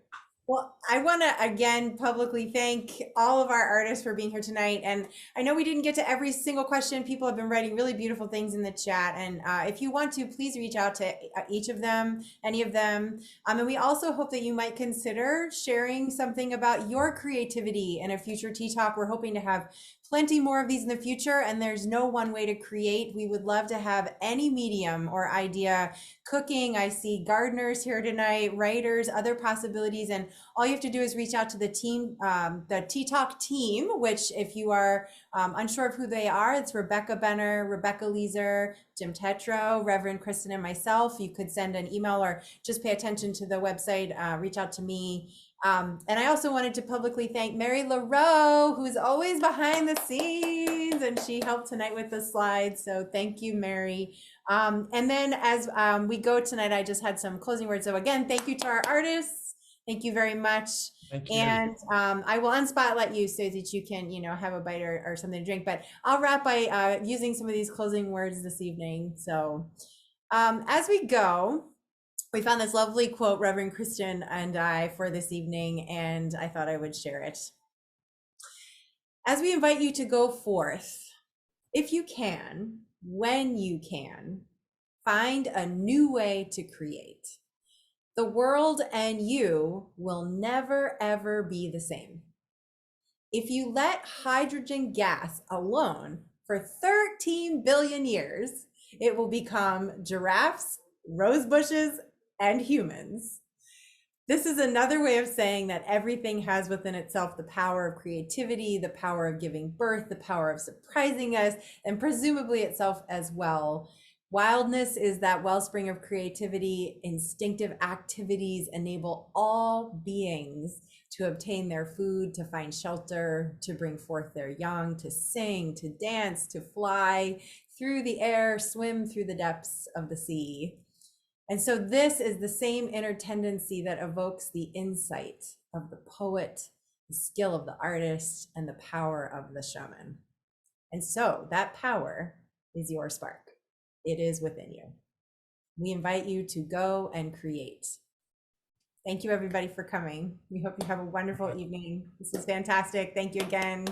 Well, I want to again publicly thank all of our artists for being here tonight. And I know we didn't get to every single question. People have been writing really beautiful things in the chat. And if you want to, please reach out to each of them, any of them. And we also hope that you might consider sharing something about your creativity in a future Tea Talk. We're hoping to have plenty more of these in the future, and there's no one way to create. We would love to have any medium or idea. Cooking, I see gardeners here tonight, writers, other possibilities, and all you have to do is reach out to the team, the Tea Talk team, which if you are unsure of who they are, it's Rebecca Benner, Rebecca Leeser, Jim Tetro, Reverend Kristen, and myself. You could send an email or just pay attention to the website, reach out to me. And I also wanted to publicly thank Mary LaRoe, who's always behind the scenes, and she helped tonight with the slides. So thank you, Mary. And then as we go tonight, I just had some closing words. So again, thank you to our artists. Thank you very much. Thank you. And I will unspotlight you so that you can, have a bite or something to drink. But I'll wrap by using some of these closing words this evening. So as we go, we found this lovely quote, Reverend Kristen and I, for this evening, and I thought I would share it. As we invite you to go forth, if you can, when you can, find a new way to create. The world and you will never, ever be the same. If you let hydrogen gas alone for 13 billion years, it will become giraffes, rose bushes, and humans. This is another way of saying that everything has within itself the power of creativity, the power of giving birth, the power of surprising us, and presumably itself as well. Wildness is that wellspring of creativity. Instinctive activities enable all beings to obtain their food, to find shelter, to bring forth their young, to sing, to dance, to fly through the air, swim through the depths of the sea. And so this is the same inner tendency that evokes the insight of the poet, the skill of the artist, and the power of the shaman. And so that power is your spark. It is within you. We invite you to go and create. Thank you, everybody, for coming. We hope you have a wonderful evening. This is fantastic. Thank you again.